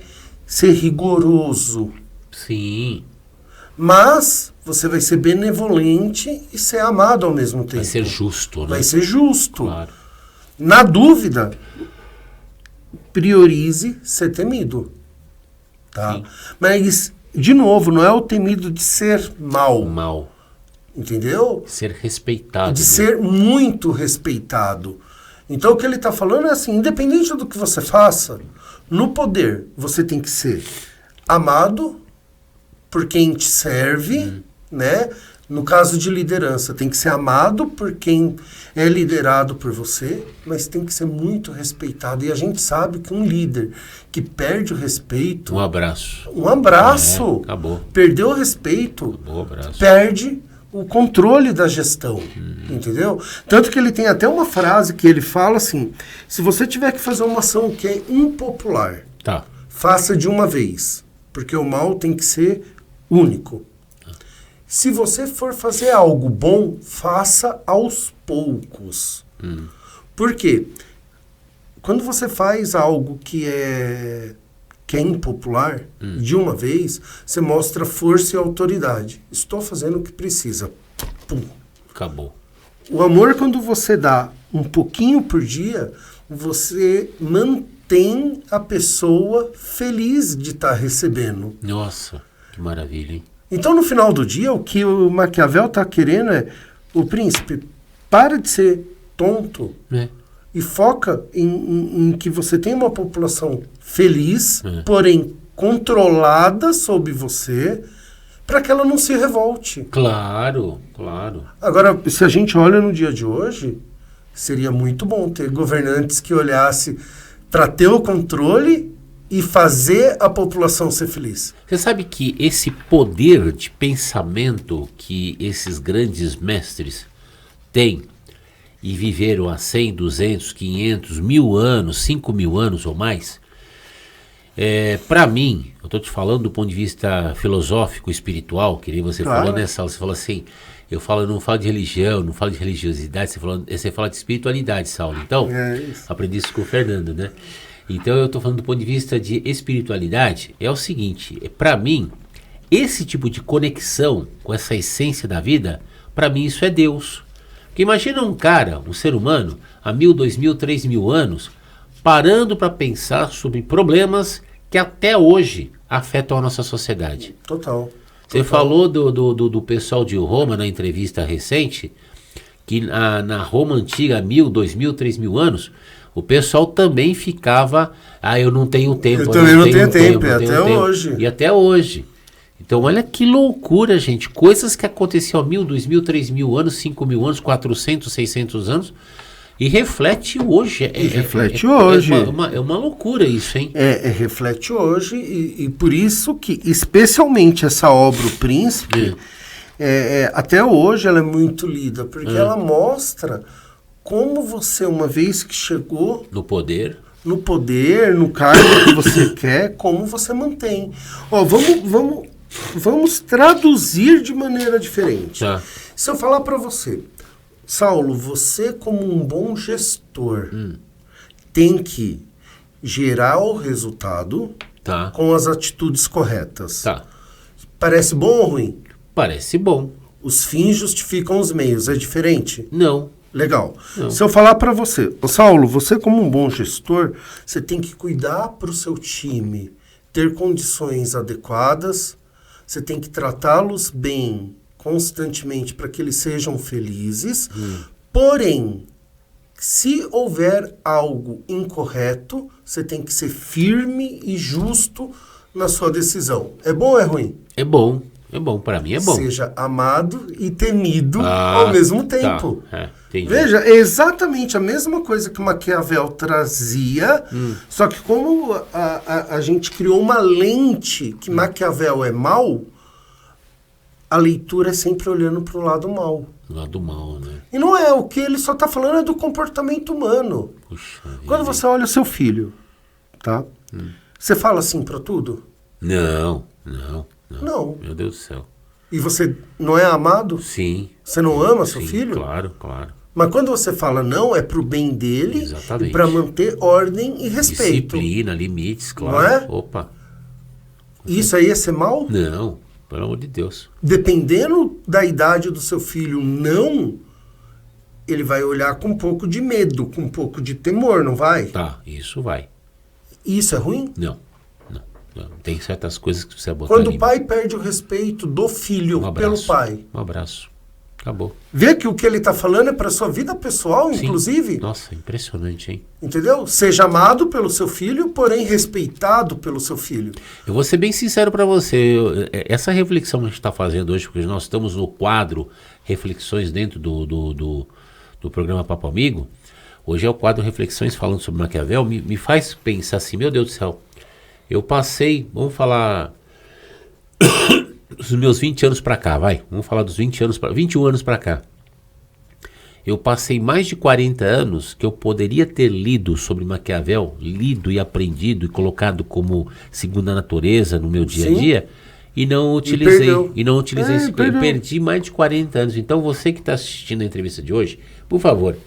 ser rigoroso. Sim. Mas você vai ser benevolente e ser amado ao mesmo tempo. Vai ser justo, né? Vai ser justo. Claro. Na dúvida, priorize ser temido. Tá? Sim. Mas, de novo, não é o temido de ser mal. Mal. Entendeu? Ser respeitado. De né? ser muito respeitado. Então, o que ele está falando é assim, independente do que você faça, no poder, você tem que ser amado por quem te serve, né? No caso de liderança, tem que ser amado por quem é liderado por você, mas tem que ser muito respeitado. E a gente sabe que um líder que perde o respeito... Um abraço. Um abraço. Acabou. Perdeu o respeito. Acabou o abraço. Perde o controle da gestão, entendeu? Tanto que ele tem até uma frase que ele fala assim, se você tiver que fazer uma ação que é impopular, Tá. faça de uma vez, porque o mal tem que ser único. Se você for fazer algo bom, faça aos poucos. Por quê? Quando você faz algo que é impopular, de uma vez, você mostra força e autoridade. Estou fazendo o que precisa. Pum. Acabou. O amor, quando você dá um pouquinho por dia, você mantém a pessoa feliz de estar recebendo. Nossa, que maravilha, hein? Então, no final do dia, o que o Maquiavel está querendo é, o príncipe, para de ser tonto e foca em que você tem uma população feliz, porém controlada sob você, para que ela não se revolte. Claro, claro. Agora, se a gente olha no dia de hoje, seria muito bom ter governantes que olhassem para ter o controle e fazer a população ser feliz. Você sabe que esse poder de pensamento que esses grandes mestres têm e viveram há 100, 200, 500, 1000 anos, 5.000 anos ou mais, para mim, eu estou te falando do ponto de vista filosófico, espiritual, que nem você falou nessa aula, você falou assim, eu não falo de religião, não falo de religiosidade, você fala de espiritualidade, Saulo. Então, aprendi isso com o Fernando, né? Então eu estou falando do ponto de vista de espiritualidade, é o seguinte, para mim, esse tipo de conexão com essa essência da vida, para mim isso é Deus. Porque imagina um cara, um ser humano, há 1000, 2000, 3000 anos, parando para pensar sobre problemas que até hoje afetam a nossa sociedade. Total. Você falou do pessoal de Roma na entrevista recente, que na Roma antiga, 1000, 2000, 3000 anos, o pessoal também ficava, eu não tenho tempo. Eu também não tenho tempo, até hoje. E até hoje. Então olha que loucura, gente. Coisas que aconteciam há 1000, 2000, 3000 anos, 5000 anos, 400, 600 anos, e reflete hoje. Reflete hoje. É uma loucura isso, hein? Reflete hoje, e por isso que, especialmente essa obra, O Príncipe, até hoje ela é muito lida, porque ela mostra como você, uma vez que chegou no poder, no cargo que você quer, como você mantém. Ó, vamos traduzir de maneira diferente. Tá. Se eu falar para você, Saulo, você como um bom gestor tem que gerar o resultado com as atitudes corretas. Tá. Parece bom ou ruim? Parece bom. Os fins justificam os meios. É diferente? Não. Legal. Não. Se eu falar para você, Saulo, você como um bom gestor, você tem que cuidar para o seu time, ter condições adequadas, você tem que tratá-los bem constantemente para que eles sejam felizes, porém, se houver algo incorreto, você tem que ser firme e justo na sua decisão. É bom ou é ruim? É bom. É bom, para mim é bom. Seja amado e temido ao mesmo tempo. Tá. Entendi. Veja, é exatamente a mesma coisa que Maquiavel trazia, só que como a gente criou uma lente que Maquiavel é mal, a leitura é sempre olhando para o lado mal. O lado mal, né? E não é, o que ele só está falando é do comportamento humano. Puxa, quando você olha o seu filho, tá? Você fala assim para tudo? Não. Não. Meu Deus do céu. E você não é amado? Sim. Você não ama seu filho? Claro. Mas quando você fala não, é pro bem dele. Exatamente. E para manter ordem e respeito. Disciplina, limites, claro. Não é? Opa. Isso aí é ser mal? Não, pelo amor de Deus. Dependendo da idade do seu filho, não, ele vai olhar com um pouco de medo, com um pouco de temor, não vai? Tá, isso vai. Isso é ruim? Não. Tem certas coisas que precisa botar. Quando o pai perde o respeito do filho pelo pai. Um abraço. Acabou. Vê que o que ele está falando é para sua vida pessoal, Sim. inclusive. Nossa, impressionante, hein? Entendeu? Seja amado pelo seu filho, porém respeitado pelo seu filho. Eu vou ser bem sincero para você. Essa reflexão que a gente está fazendo hoje, porque nós estamos no quadro Reflexões dentro do programa Papo Amigo. Hoje é o quadro Reflexões falando sobre Maquiavel. Me faz pensar assim, meu Deus do céu. Eu passei, vamos falar, dos meus 20 anos para cá, vai. Vamos falar dos 21 anos para cá. Eu passei mais de 40 anos que eu poderia ter lido sobre Maquiavel, lido e aprendido e colocado como segunda natureza no meu dia a dia, e não utilizei. Eu perdi mais de 40 anos. Então você que está assistindo a entrevista de hoje, por favor,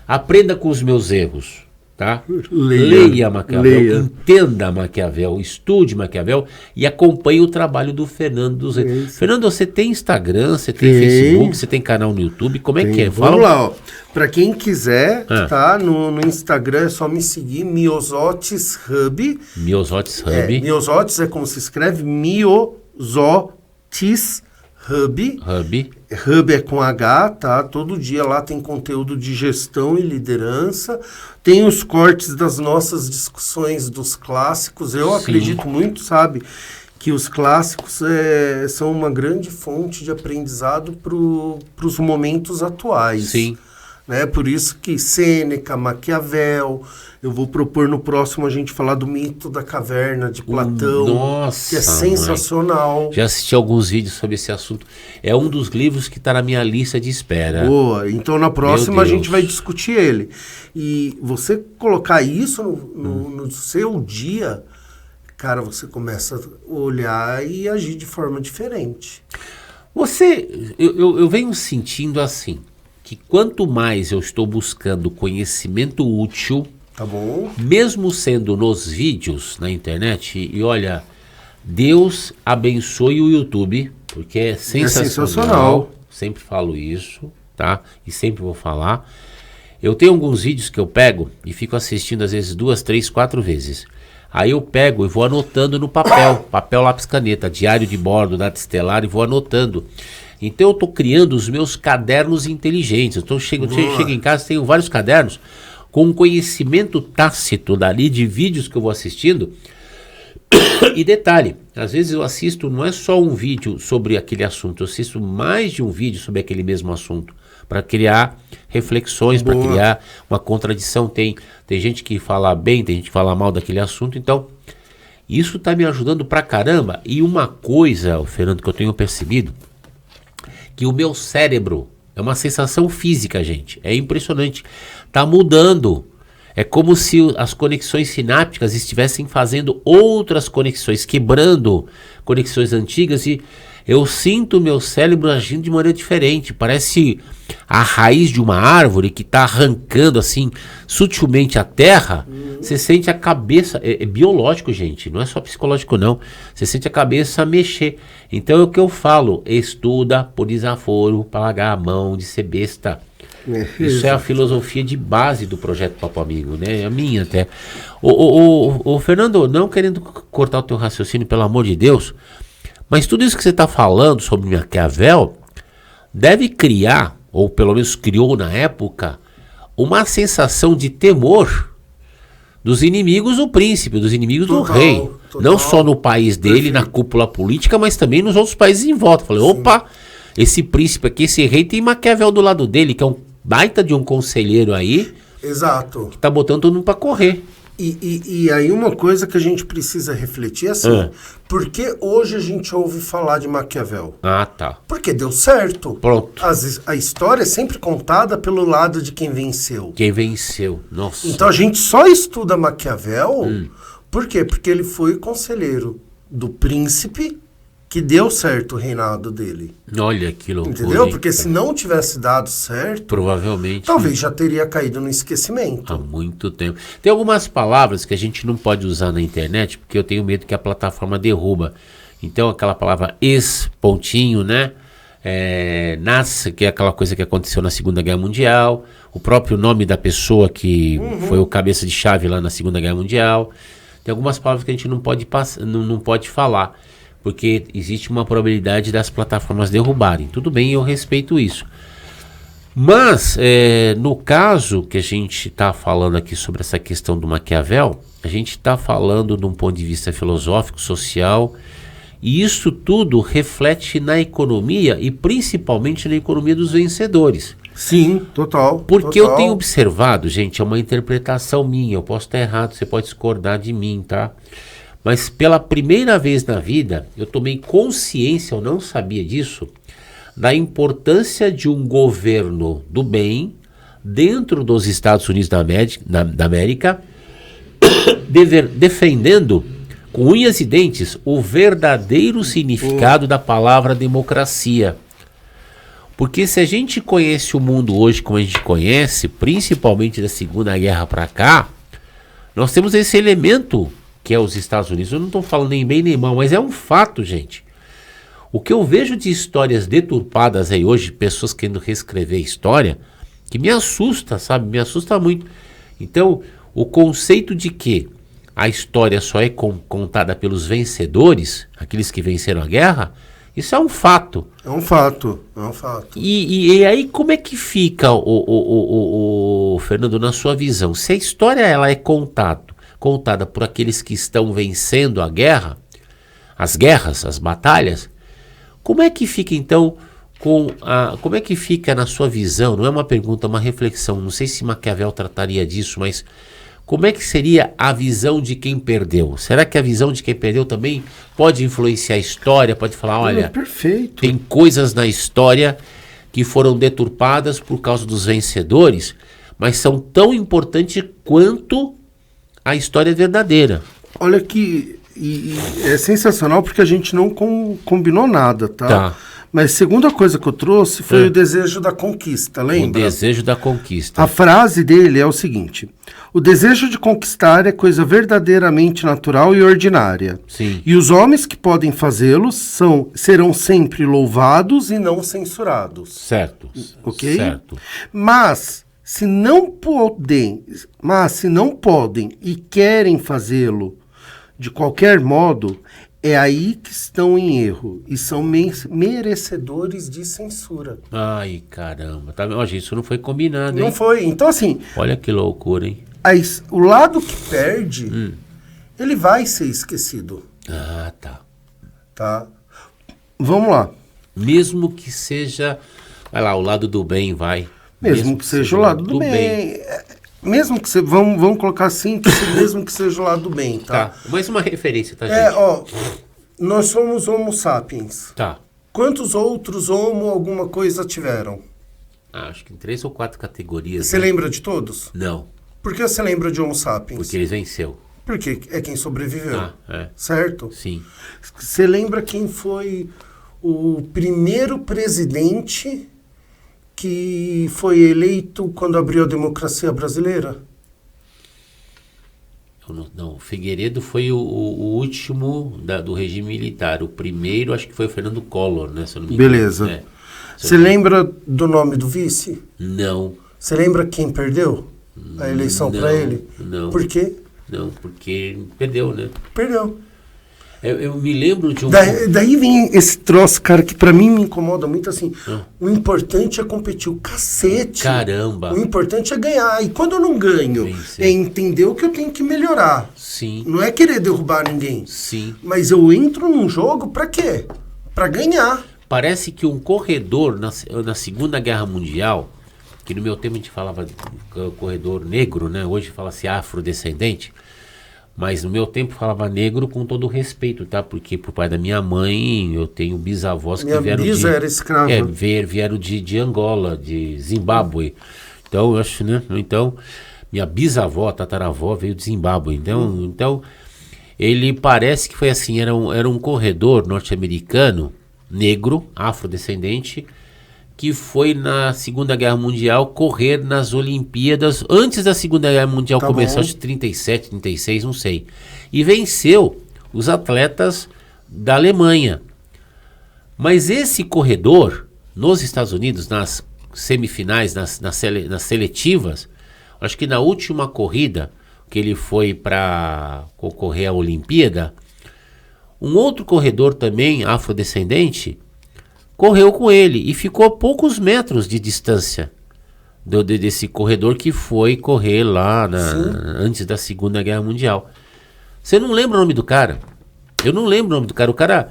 aprenda com os meus erros. Tá? Leia Maquiavel, entenda Maquiavel, estude Maquiavel e acompanhe o trabalho do Fernando dos Reis. Fernando, você tem Instagram, você tem Facebook, você tem canal no YouTube, como é que é? Vamos lá, ó. Pra quem quiser, tá? No Instagram é só me seguir, Miosotis Hub. Miosotis Hub. Miosotis é como se escreve, Miosotis Hub. Hub é com H, tá? Todo dia lá tem conteúdo de gestão e liderança. Tem os cortes das nossas discussões dos clássicos. Eu acredito muito, sabe, que os clássicos são uma grande fonte de aprendizado para os momentos atuais. Sim. Né? Por isso que Sêneca, Maquiavel, eu vou propor no próximo a gente falar do mito da caverna de Platão, nossa, que é sensacional. Mãe. Já assisti alguns vídeos sobre esse assunto. É um dos livros que está na minha lista de espera. Boa, então na próxima a gente vai discutir ele. E você colocar isso no seu dia, cara, você começa a olhar e agir de forma diferente. Eu venho sentindo assim, que quanto mais eu estou buscando conhecimento útil, tá bom, mesmo sendo nos vídeos na internet, e olha, Deus abençoe o YouTube, porque é sensacional. Sempre falo isso, tá? E sempre vou falar. Eu tenho alguns vídeos que eu pego e fico assistindo às vezes 2, 3, 4 vezes. Aí eu pego e vou anotando no papel lápis caneta, diário de bordo, data estelar, e vou anotando. Então eu estou criando os meus cadernos inteligentes. Então chego em casa, tenho vários cadernos com um conhecimento tácito dali de vídeos que eu vou assistindo. E detalhe, às vezes eu assisto, não é só um vídeo sobre aquele assunto, eu assisto mais de um vídeo sobre aquele mesmo assunto, para criar reflexões, para criar uma contradição. Tem gente que fala bem, tem gente que fala mal daquele assunto, então isso está me ajudando pra caramba. E uma coisa, Fernando, que eu tenho percebido, que o meu cérebro, é uma sensação física, gente, é impressionante, tá mudando. É como se as conexões sinápticas estivessem fazendo outras conexões, quebrando conexões antigas, e eu sinto o meu cérebro agindo de maneira diferente. Parece a raiz de uma árvore que está arrancando assim sutilmente a terra. Você sente a cabeça, é biológico, gente, não é só psicológico não. Você sente a cabeça mexer. Então é o que eu falo, estuda por desaforo, para largar a mão de ser besta. Isso é a filosofia de base do projeto Papo Amigo, né? A minha até. O Fernando, não querendo cortar o teu raciocínio, pelo amor de Deus, mas tudo isso que você está falando sobre Maquiavel deve criar, ou pelo menos criou na época, uma sensação de temor dos inimigos do príncipe, dos inimigos do rei. Não só no país dele, na cúpula política, mas também nos outros países em volta. Falei, opa, esse príncipe aqui, esse rei, tem Maquiavel do lado dele, que é um baita de um conselheiro aí. Exato. Que tá botando todo mundo pra correr. E aí uma coisa que a gente precisa refletir é assim, por que hoje a gente ouve falar de Maquiavel? Ah, tá. Porque deu certo. Pronto. A história é sempre contada pelo lado de quem venceu. Quem venceu, nossa. Então a gente só estuda Maquiavel, por quê? Porque ele foi conselheiro do príncipe que deu certo o reinado dele. Olha que loucura. Entendeu? Porque se não tivesse dado certo, provavelmente talvez já teria caído no esquecimento. Há muito tempo. Tem algumas palavras que a gente não pode usar na internet, porque eu tenho medo que a plataforma derruba. Então aquela palavra pontinho, né? Nasce, que é aquela coisa que aconteceu na Segunda Guerra Mundial, o próprio nome da pessoa que foi o cabeça de chave lá na Segunda Guerra Mundial. Tem algumas palavras que a gente não pode falar, porque existe uma probabilidade das plataformas derrubarem. Tudo bem, eu respeito isso. Mas, no caso que a gente está falando aqui sobre essa questão do Maquiavel, a gente está falando de um ponto de vista filosófico, social, e isso tudo reflete na economia e principalmente na economia dos vencedores. Sim, total. Porque eu tenho observado, gente, é uma interpretação minha, eu posso estar errado, você pode discordar de mim, tá? Mas pela primeira vez na vida, eu tomei consciência, eu não sabia disso, da importância de um governo do bem dentro dos Estados Unidos da América, defendendo com unhas e dentes o verdadeiro significado da palavra democracia. Porque se a gente conhece o mundo hoje como a gente conhece, principalmente da Segunda Guerra para cá, nós temos esse elemento que é os Estados Unidos. Eu não estou falando nem bem nem mal, mas é um fato, gente. O que eu vejo de histórias deturpadas aí hoje, pessoas querendo reescrever a história, que me assusta, sabe? Me assusta muito. Então, o conceito de que a história só é contada pelos vencedores, aqueles que venceram a guerra, isso é um fato. É um fato. E aí como é que fica, o Fernando, na sua visão? Se a história ela é contada por aqueles que estão vencendo a guerra, as guerras, as batalhas, como é que fica então como é que fica na sua visão? Não é uma pergunta, é uma reflexão. Não sei se Maquiavel trataria disso, mas como é que seria a visão de quem perdeu? Será que a visão de quem perdeu também pode influenciar a história? Pode falar, olha, perfeito. Tem coisas na história que foram deturpadas por causa dos vencedores, mas são tão importantes quanto a história verdadeira. Olha que é sensacional porque a gente não combinou nada, tá? Mas a segunda coisa que eu trouxe foi o desejo da conquista, lembra? O desejo da conquista. A frase dele é o seguinte: o desejo de conquistar é coisa verdadeiramente natural e ordinária. Sim. E os homens que podem fazê-lo serão sempre louvados e não censurados. Certo. Ok? Certo. Mas se não podem e querem fazê-lo de qualquer modo, é aí que estão em erro e são merecedores de censura. Ai, caramba. Tá, gente, isso não foi combinado, hein? Não foi. Então, assim... Olha que loucura, hein? O lado que perde, ele vai ser esquecido. Ah, tá. Tá? Vamos lá. Mesmo que seja... Vai lá, o lado do bem, vai. Mesmo que seja o lado do bem. Mesmo que seja... Vamos colocar assim, mesmo que seja o lado do bem, tá? Mais uma referência, tá, gente? Nós somos Homo sapiens. Tá. Quantos outros Homo alguma coisa tiveram? Acho que em 3 ou 4 categorias. Você lembra de todos? Não. Por que você lembra de Homo sapiens? Porque ele venceu. Porque é quem sobreviveu. É. Certo? Sim. Você lembra quem foi o primeiro presidente que foi eleito quando abriu a democracia brasileira? Não, o Figueiredo foi o último do regime militar. O primeiro, acho que foi o Fernando Collor, né? Se eu não me engano. Beleza. Você lembra do nome do vice? Não. Você lembra quem perdeu a eleição para ele? Não. Por quê? Não, porque perdeu, né? Perdeu. Eu me lembro de um... Daí vem esse troço, cara, que pra mim me incomoda muito assim. O importante é competir. O cacete. Caramba. O importante é ganhar. E quando eu não ganho, é entender o que eu tenho que melhorar. Sim. Não é querer derrubar ninguém. Sim. Mas eu entro num jogo pra quê? Pra ganhar. Parece que um corredor na Segunda Guerra Mundial, que no meu tempo a gente falava corredor negro, né? Hoje fala-se afrodescendente, mas no meu tempo falava negro com todo o respeito, tá? Porque por pai da minha mãe eu tenho bisavós que vieram era escrava. Vieram de Angola, de Zimbábue. Então, eu acho, né? Então, minha bisavó, tataravó veio de Zimbábue. Então ele parece que foi assim, era um corredor norte-americano, negro, afrodescendente, que foi na Segunda Guerra Mundial correr nas Olimpíadas, antes da Segunda Guerra Mundial começar, acho que 37, 36, não sei. E venceu os atletas da Alemanha. Mas esse corredor, nos Estados Unidos, nas semifinais, nas seletivas, acho que na última corrida, que ele foi para concorrer à Olimpíada, um outro corredor também, afrodescendente, correu com ele e ficou a poucos metros de distância desse corredor que foi correr lá antes da Segunda Guerra Mundial. Você não lembra o nome do cara? Eu não lembro o nome do cara. O cara,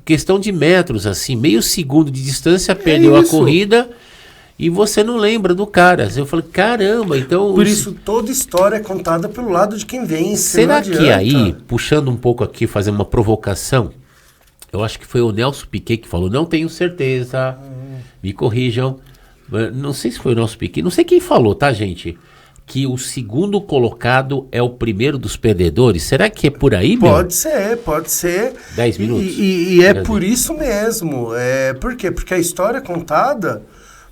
questão de metros, assim, meio segundo de distância, perdeu a corrida e você não lembra do cara. Eu falei, caramba, então... Por isso, toda história é contada pelo lado de quem vence. Será que aí, puxando um pouco aqui, fazer uma provocação... Eu acho que foi o Nelson Piquet que falou, não tenho certeza, me corrijam. Não sei se foi o Nelson Piquet, não sei quem falou, tá, gente? Que o segundo colocado é o primeiro dos perdedores. Será que é por aí, meu? Pode ser. 10 minutos. E é por isso mesmo. Por quê? Porque a história é contada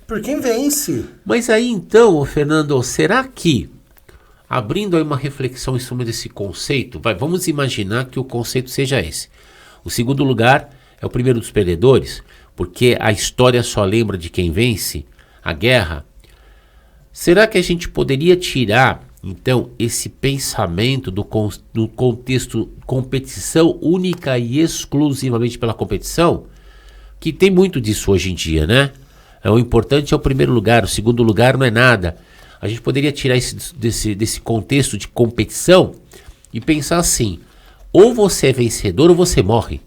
por quem vence. Mas aí então, Fernando, será que, abrindo aí uma reflexão em cima desse conceito, vamos imaginar que o conceito seja esse. O segundo lugar é o primeiro dos perdedores, porque a história só lembra de quem vence, a guerra. Será que a gente poderia tirar, então, esse pensamento do contexto competição única e exclusivamente pela competição? Que tem muito disso hoje em dia, né? O importante é o primeiro lugar, o segundo lugar não é nada. A gente poderia tirar desse contexto de competição e pensar assim... Ou você é vencedor ou você morre.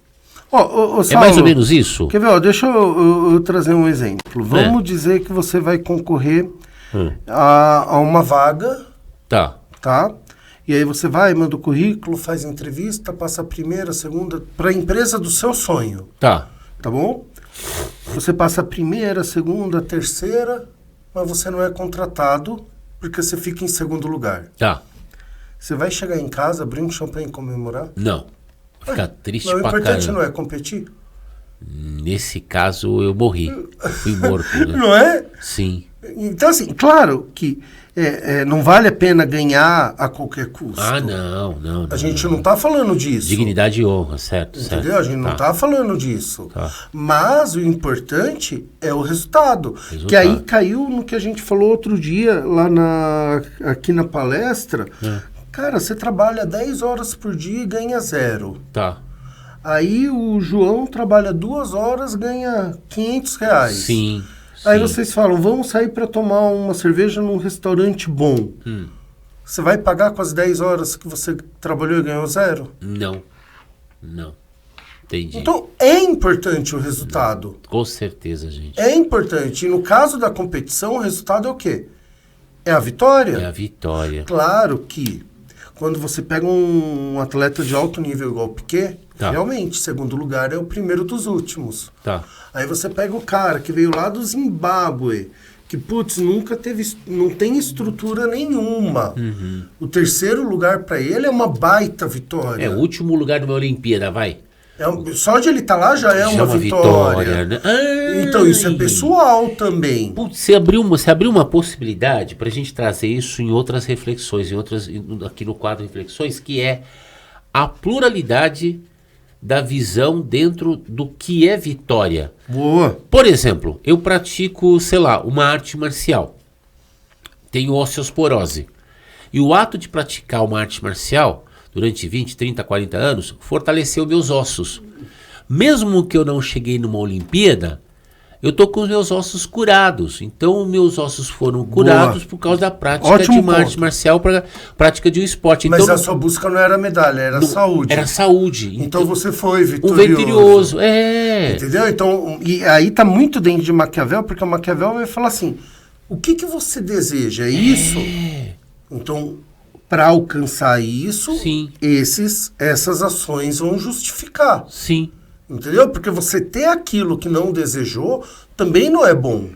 Saulo, é mais ou menos isso? Quer ver? Deixa eu trazer um exemplo. Vamos dizer que você vai concorrer a uma vaga. Tá. E aí você vai, manda o currículo, faz entrevista, passa a primeira, segunda, para a empresa do seu sonho. Tá bom? Você passa a primeira, segunda, terceira, mas você não é contratado porque você fica em segundo lugar. Tá. Você vai chegar em casa, abrir um champanhe e comemorar? Não. Ficar triste pra caramba. O importante não é competir? Nesse caso, eu morri. Fui morto, né? Não é? Sim. Então, assim, claro que não vale a pena ganhar a qualquer custo. Não. A gente não está falando disso. Dignidade e honra, certo. Entendeu? A gente não está falando disso. Mas o importante é o resultado. Que aí caiu no que a gente falou outro dia, lá aqui na palestra. Cara, você trabalha 10 horas por dia e ganha 0. Tá. Aí o João trabalha 2 horas, ganha R$500. Sim. Aí vocês falam, vamos sair para tomar uma cerveja num restaurante bom. Você vai pagar com as 10 horas que você trabalhou e ganhou 0? Não. Entendi. Então, é importante o resultado. Com certeza, gente. É importante. E no caso da competição, o resultado é o quê? É a vitória. É a vitória. Claro que quando você pega um atleta de alto nível igual o Piquet, realmente, segundo lugar é o primeiro dos últimos. Aí você pega o cara que veio lá do Zimbábue, que, não tem estrutura nenhuma. O terceiro lugar para ele é uma baita vitória. É o último lugar de uma Olimpíada, vai. Só de ele estar lá já é uma vitória. Né? Então isso é pessoal também. Putz, você abriu uma possibilidade para a gente trazer isso em outras reflexões, aqui no quadro Reflexões, que é a pluralidade da visão dentro do que é vitória. Boa. Por exemplo, eu pratico, sei lá, uma arte marcial. Tenho osteoporose. E o ato de praticar uma arte marcial durante 20, 30, 40 anos, fortaleceu meus ossos. Mesmo que eu não cheguei numa Olimpíada, eu tô com os meus ossos curados. Então, meus ossos foram curados por causa da prática de uma arte marcial, para prática de um esporte. Mas então, a sua busca não era medalha, era saúde. Era saúde. Então você foi vitorioso. Um vitorioso, Entendeu? Então, e aí tá muito dentro de Maquiavel, porque o Maquiavel vai falar assim, O que você deseja? É isso? Então, para alcançar isso, Sim. essas ações vão justificar. Sim. Entendeu? Porque você ter aquilo que não desejou também não é bom.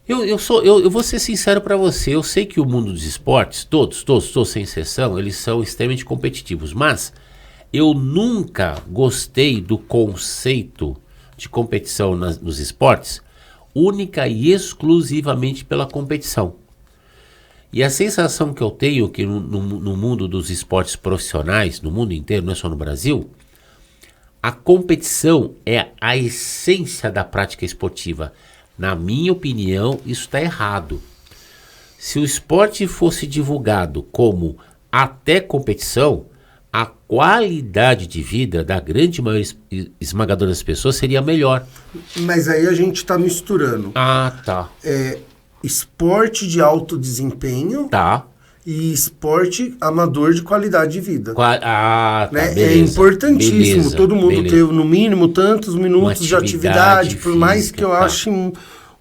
Eu vou ser sincero para você, eu sei que o mundo dos esportes, todos, sem exceção, eles são extremamente competitivos, mas eu nunca gostei do conceito de competição nos esportes única e exclusivamente pela competição. E a sensação que eu tenho que no mundo dos esportes profissionais, no mundo inteiro, não é só no Brasil, a competição é a essência da prática esportiva. Na minha opinião, isso está errado. Se o esporte fosse divulgado como até competição, a qualidade de vida da grande maioria esmagadora das pessoas seria melhor. Mas aí a gente está misturando. Ah, tá. Esporte de alto desempenho. Tá. E esporte amador de qualidade de vida. Tá, né? Beleza, é importantíssimo beleza, todo mundo beleza. ter no mínimo tantos minutos de atividade, por mais física, que eu ache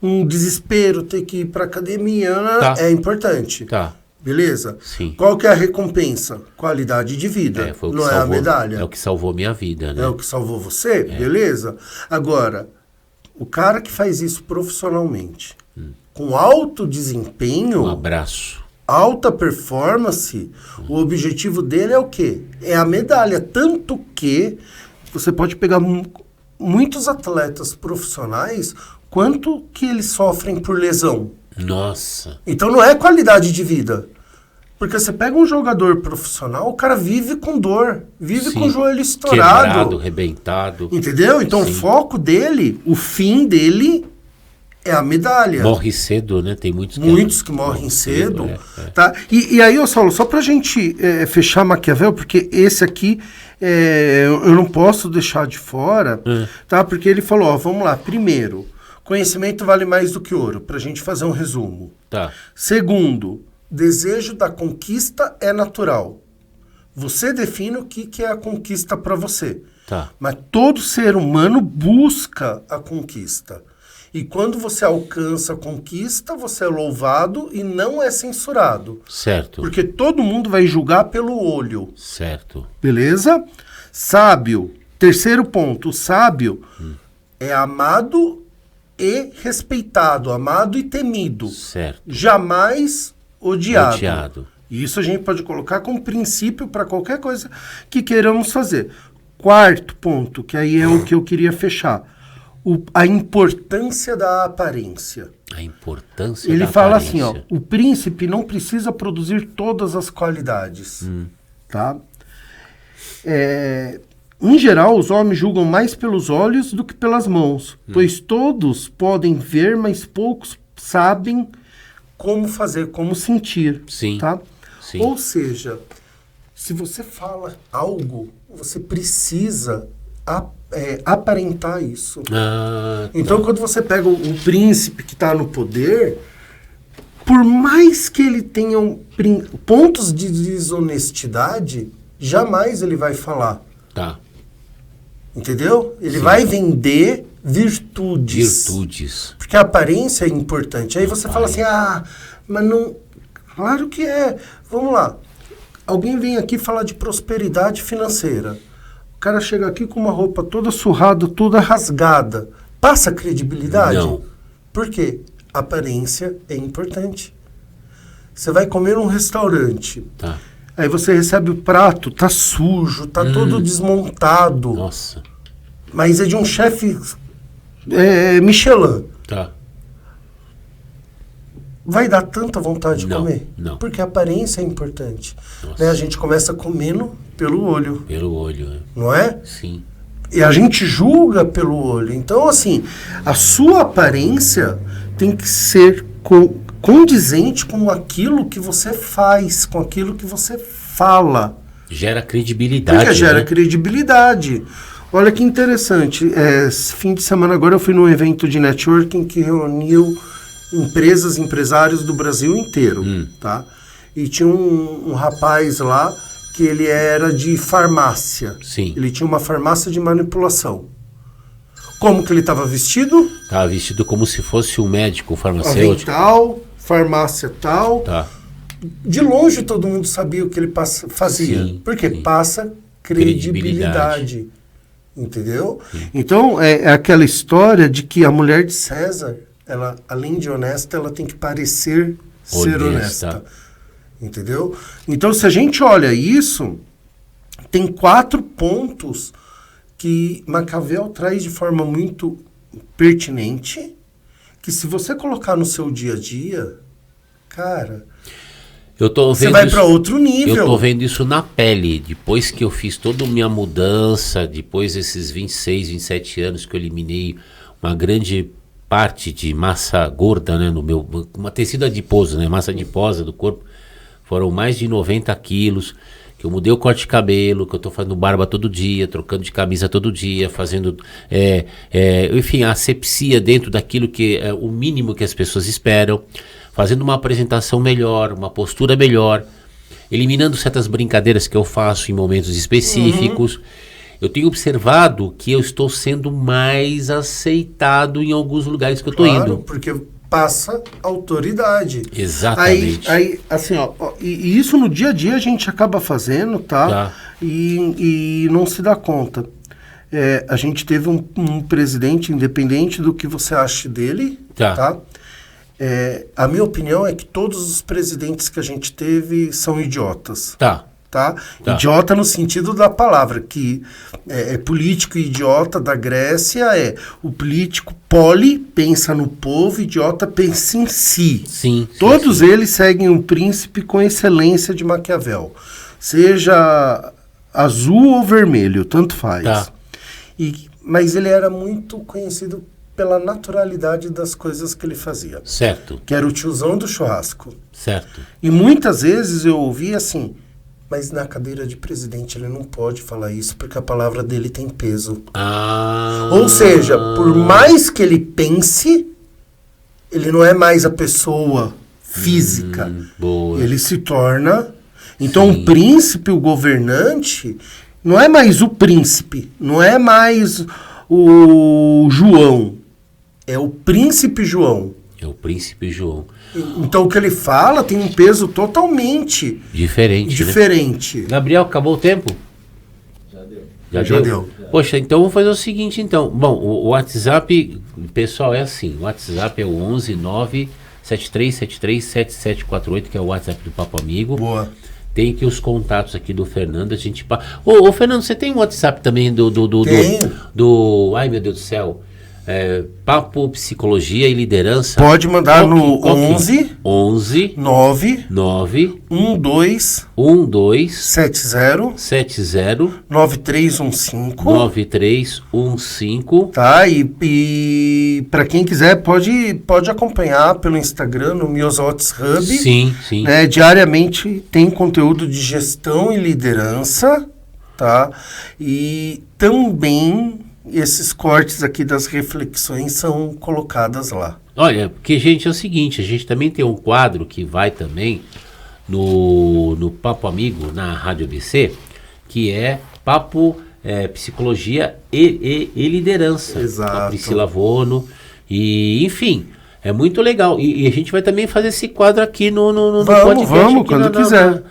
um desespero ter que ir para academia, é importante. Tá. Beleza? Sim. Qual que é a recompensa? Qualidade de vida. Não é a medalha. É o que salvou minha vida, né? É o que salvou você, beleza? Agora, o cara que faz isso profissionalmente, com alto desempenho... Um abraço. Alta performance, o objetivo dele é o quê? É a medalha. Tanto que você pode pegar muitos atletas profissionais, quanto que eles sofrem por lesão. Nossa. Então não é qualidade de vida. Porque você pega um jogador profissional, o cara vive com dor, vive com o joelho estourado. Quebrado, arrebentado. Entendeu? Então o foco dele, o fim dele... é a medalha. Morre cedo, né? Tem muitos que morrem cedo. Tá? E aí, Saulo, só pra gente fechar Maquiavel, porque esse aqui eu não posso deixar de fora, tá? Porque ele falou, ó, vamos lá, primeiro, conhecimento vale mais do que ouro, pra gente fazer um resumo. Tá. Segundo, desejo da conquista é natural. Você define o que é a conquista pra você. Tá. Mas todo ser humano busca a conquista. E quando você alcança a conquista, você é louvado e não é censurado. Certo. Porque todo mundo vai julgar pelo olho. Certo. Beleza? Sábio. Terceiro ponto. O sábio é amado e respeitado. Amado e temido. Certo. Jamais odiado. Odiado. Isso a gente pode colocar como princípio para qualquer coisa que queiramos fazer. Quarto ponto, que aí é o que eu queria fechar. A importância da aparência. A importância Ele da fala aparência. assim, ó, o príncipe não precisa produzir todas as qualidades, tá? Em geral, os homens julgam mais pelos olhos do que pelas mãos, pois todos podem ver, mas poucos sabem como fazer, como sentir. Sim. Tá? Sim. Ou seja, se você fala algo, você precisa aparentar isso. Então, quando você pega o príncipe que está no poder, por mais que ele tenha pontos de desonestidade, jamais ele vai falar. Tá. Entendeu? Ele vai vender virtudes. Porque a aparência é importante. Aí você fala assim, mas não... Claro que é. Vamos lá. Alguém vem aqui falar de prosperidade financeira. O cara chega aqui com uma roupa toda surrada, toda rasgada. Passa credibilidade? Não. Por quê? Aparência é importante. Você vai comer num restaurante. Tá. Aí você recebe o prato, tá sujo, tá todo desmontado. Nossa. Mas é de um chefe Michelin. Tá. Vai dar tanta vontade de comer? Não. Porque a aparência é importante. Né? A gente começa comendo pelo olho. Pelo olho, Não é? Sim. E a gente julga pelo olho. Então, assim, a sua aparência tem que ser condizente com aquilo que você faz, com aquilo que você fala. Gera credibilidade. Porque gera credibilidade. Olha que interessante. Esse fim de semana agora eu fui num evento de networking que reuniu empresas, empresários do Brasil inteiro, tá? E tinha um rapaz lá que ele era de farmácia. Sim. Ele tinha uma farmácia de manipulação. Como que ele estava vestido? Estava vestido como se fosse um médico, um farmacêutico. Avental, farmácia tal. Tá. De longe todo mundo sabia o que ele fazia. Sim, Porque sim. passa credibilidade. Entendeu? Sim. Então, é aquela história de que a mulher de César, ela, além de honesta, ela tem que parecer ser honesta. Entendeu? Então, se a gente olha isso, tem 4 pontos que Maquiavel traz de forma muito pertinente, que se você colocar no seu dia a dia, cara, você vai para outro nível. Eu tô vendo isso na pele. Depois que eu fiz toda a minha mudança, depois desses 26, 27 anos que eu eliminei uma grande parte de massa gorda, né, no meu, uma tecido adiposo, né, massa adiposa do corpo, foram mais de 90 quilos, que eu mudei o corte de cabelo, que eu tô fazendo barba todo dia, trocando de camisa todo dia, fazendo, enfim, a asepsia dentro daquilo que é o mínimo que as pessoas esperam, fazendo uma apresentação melhor, uma postura melhor, eliminando certas brincadeiras que eu faço em momentos específicos. Eu tenho observado que eu estou sendo mais aceitado em alguns lugares que eu estou indo. Porque passa autoridade. Exatamente. Aí assim, e isso no dia a dia a gente acaba fazendo, tá? E não se dá conta. A gente teve um presidente, independente do que você ache dele, tá? A minha opinião é que todos os presidentes que a gente teve são idiotas. Tá? Idiota no sentido da palavra, que político idiota da Grécia o político pensa no povo, idiota pensa em si. Todos eles seguem um príncipe com excelência de Maquiavel. Seja azul ou vermelho, tanto faz. Mas ele era muito conhecido pela naturalidade das coisas que ele fazia. Certo. Que era o tiozão do churrasco. Certo. E muitas vezes eu ouvi assim, mas na cadeira de presidente ele não pode falar isso, porque a palavra dele tem peso. Ou seja, por mais que ele pense, ele não é mais a pessoa física. Boa. Ele se torna... Então o príncipe, o governante, não é mais o príncipe, não é mais o João. É o príncipe João. É o príncipe João. Então o que ele fala tem um peso totalmente diferente. Né? Gabriel, acabou o tempo? Já deu. Poxa, então vamos fazer o seguinte então. Bom, o WhatsApp, pessoal, é assim. O WhatsApp é o 11 97373 7748, que é o WhatsApp do Papo Amigo. Boa. Tem aqui os contatos aqui do Fernando. A gente... Ô, Fernando, você tem um WhatsApp também do... Ai, meu Deus do céu. Papo, Psicologia e Liderança. Pode mandar no 11 9 12 70 9315. Tá, e para quem quiser pode acompanhar pelo Instagram no Miosotes Hub. Sim. Né, diariamente tem conteúdo de gestão e liderança, tá? E também esses cortes aqui das reflexões são colocadas lá. Olha, porque, gente, é o seguinte, a gente também tem um quadro que vai também no Papo Amigo, na Rádio ABC, que é Papo Psicologia e Liderança. Exato. Com a Priscila Vono, e enfim, é muito legal. E a gente vai também fazer esse quadro aqui no podcast. Vamos, quando quiser.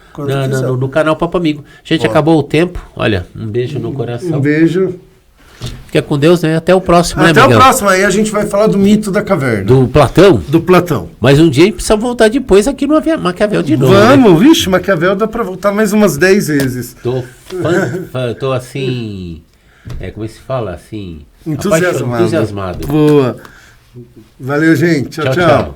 No canal Papo Amigo. Gente, acabou o tempo. Olha, um beijo no coração. Um beijo. Fica com Deus, né? Até o próximo, Até o próximo, aí a gente vai falar do mito da caverna. Do Platão? Do Platão. Mas um dia a gente precisa voltar depois aqui no Maquiavel de novo. Vamos, né? Vixe, Maquiavel dá pra voltar mais umas 10 vezes. Tô assim... como é que se fala? Assim... Entusiasmado. Entusiasmado. Boa. Valeu, gente. Tchau.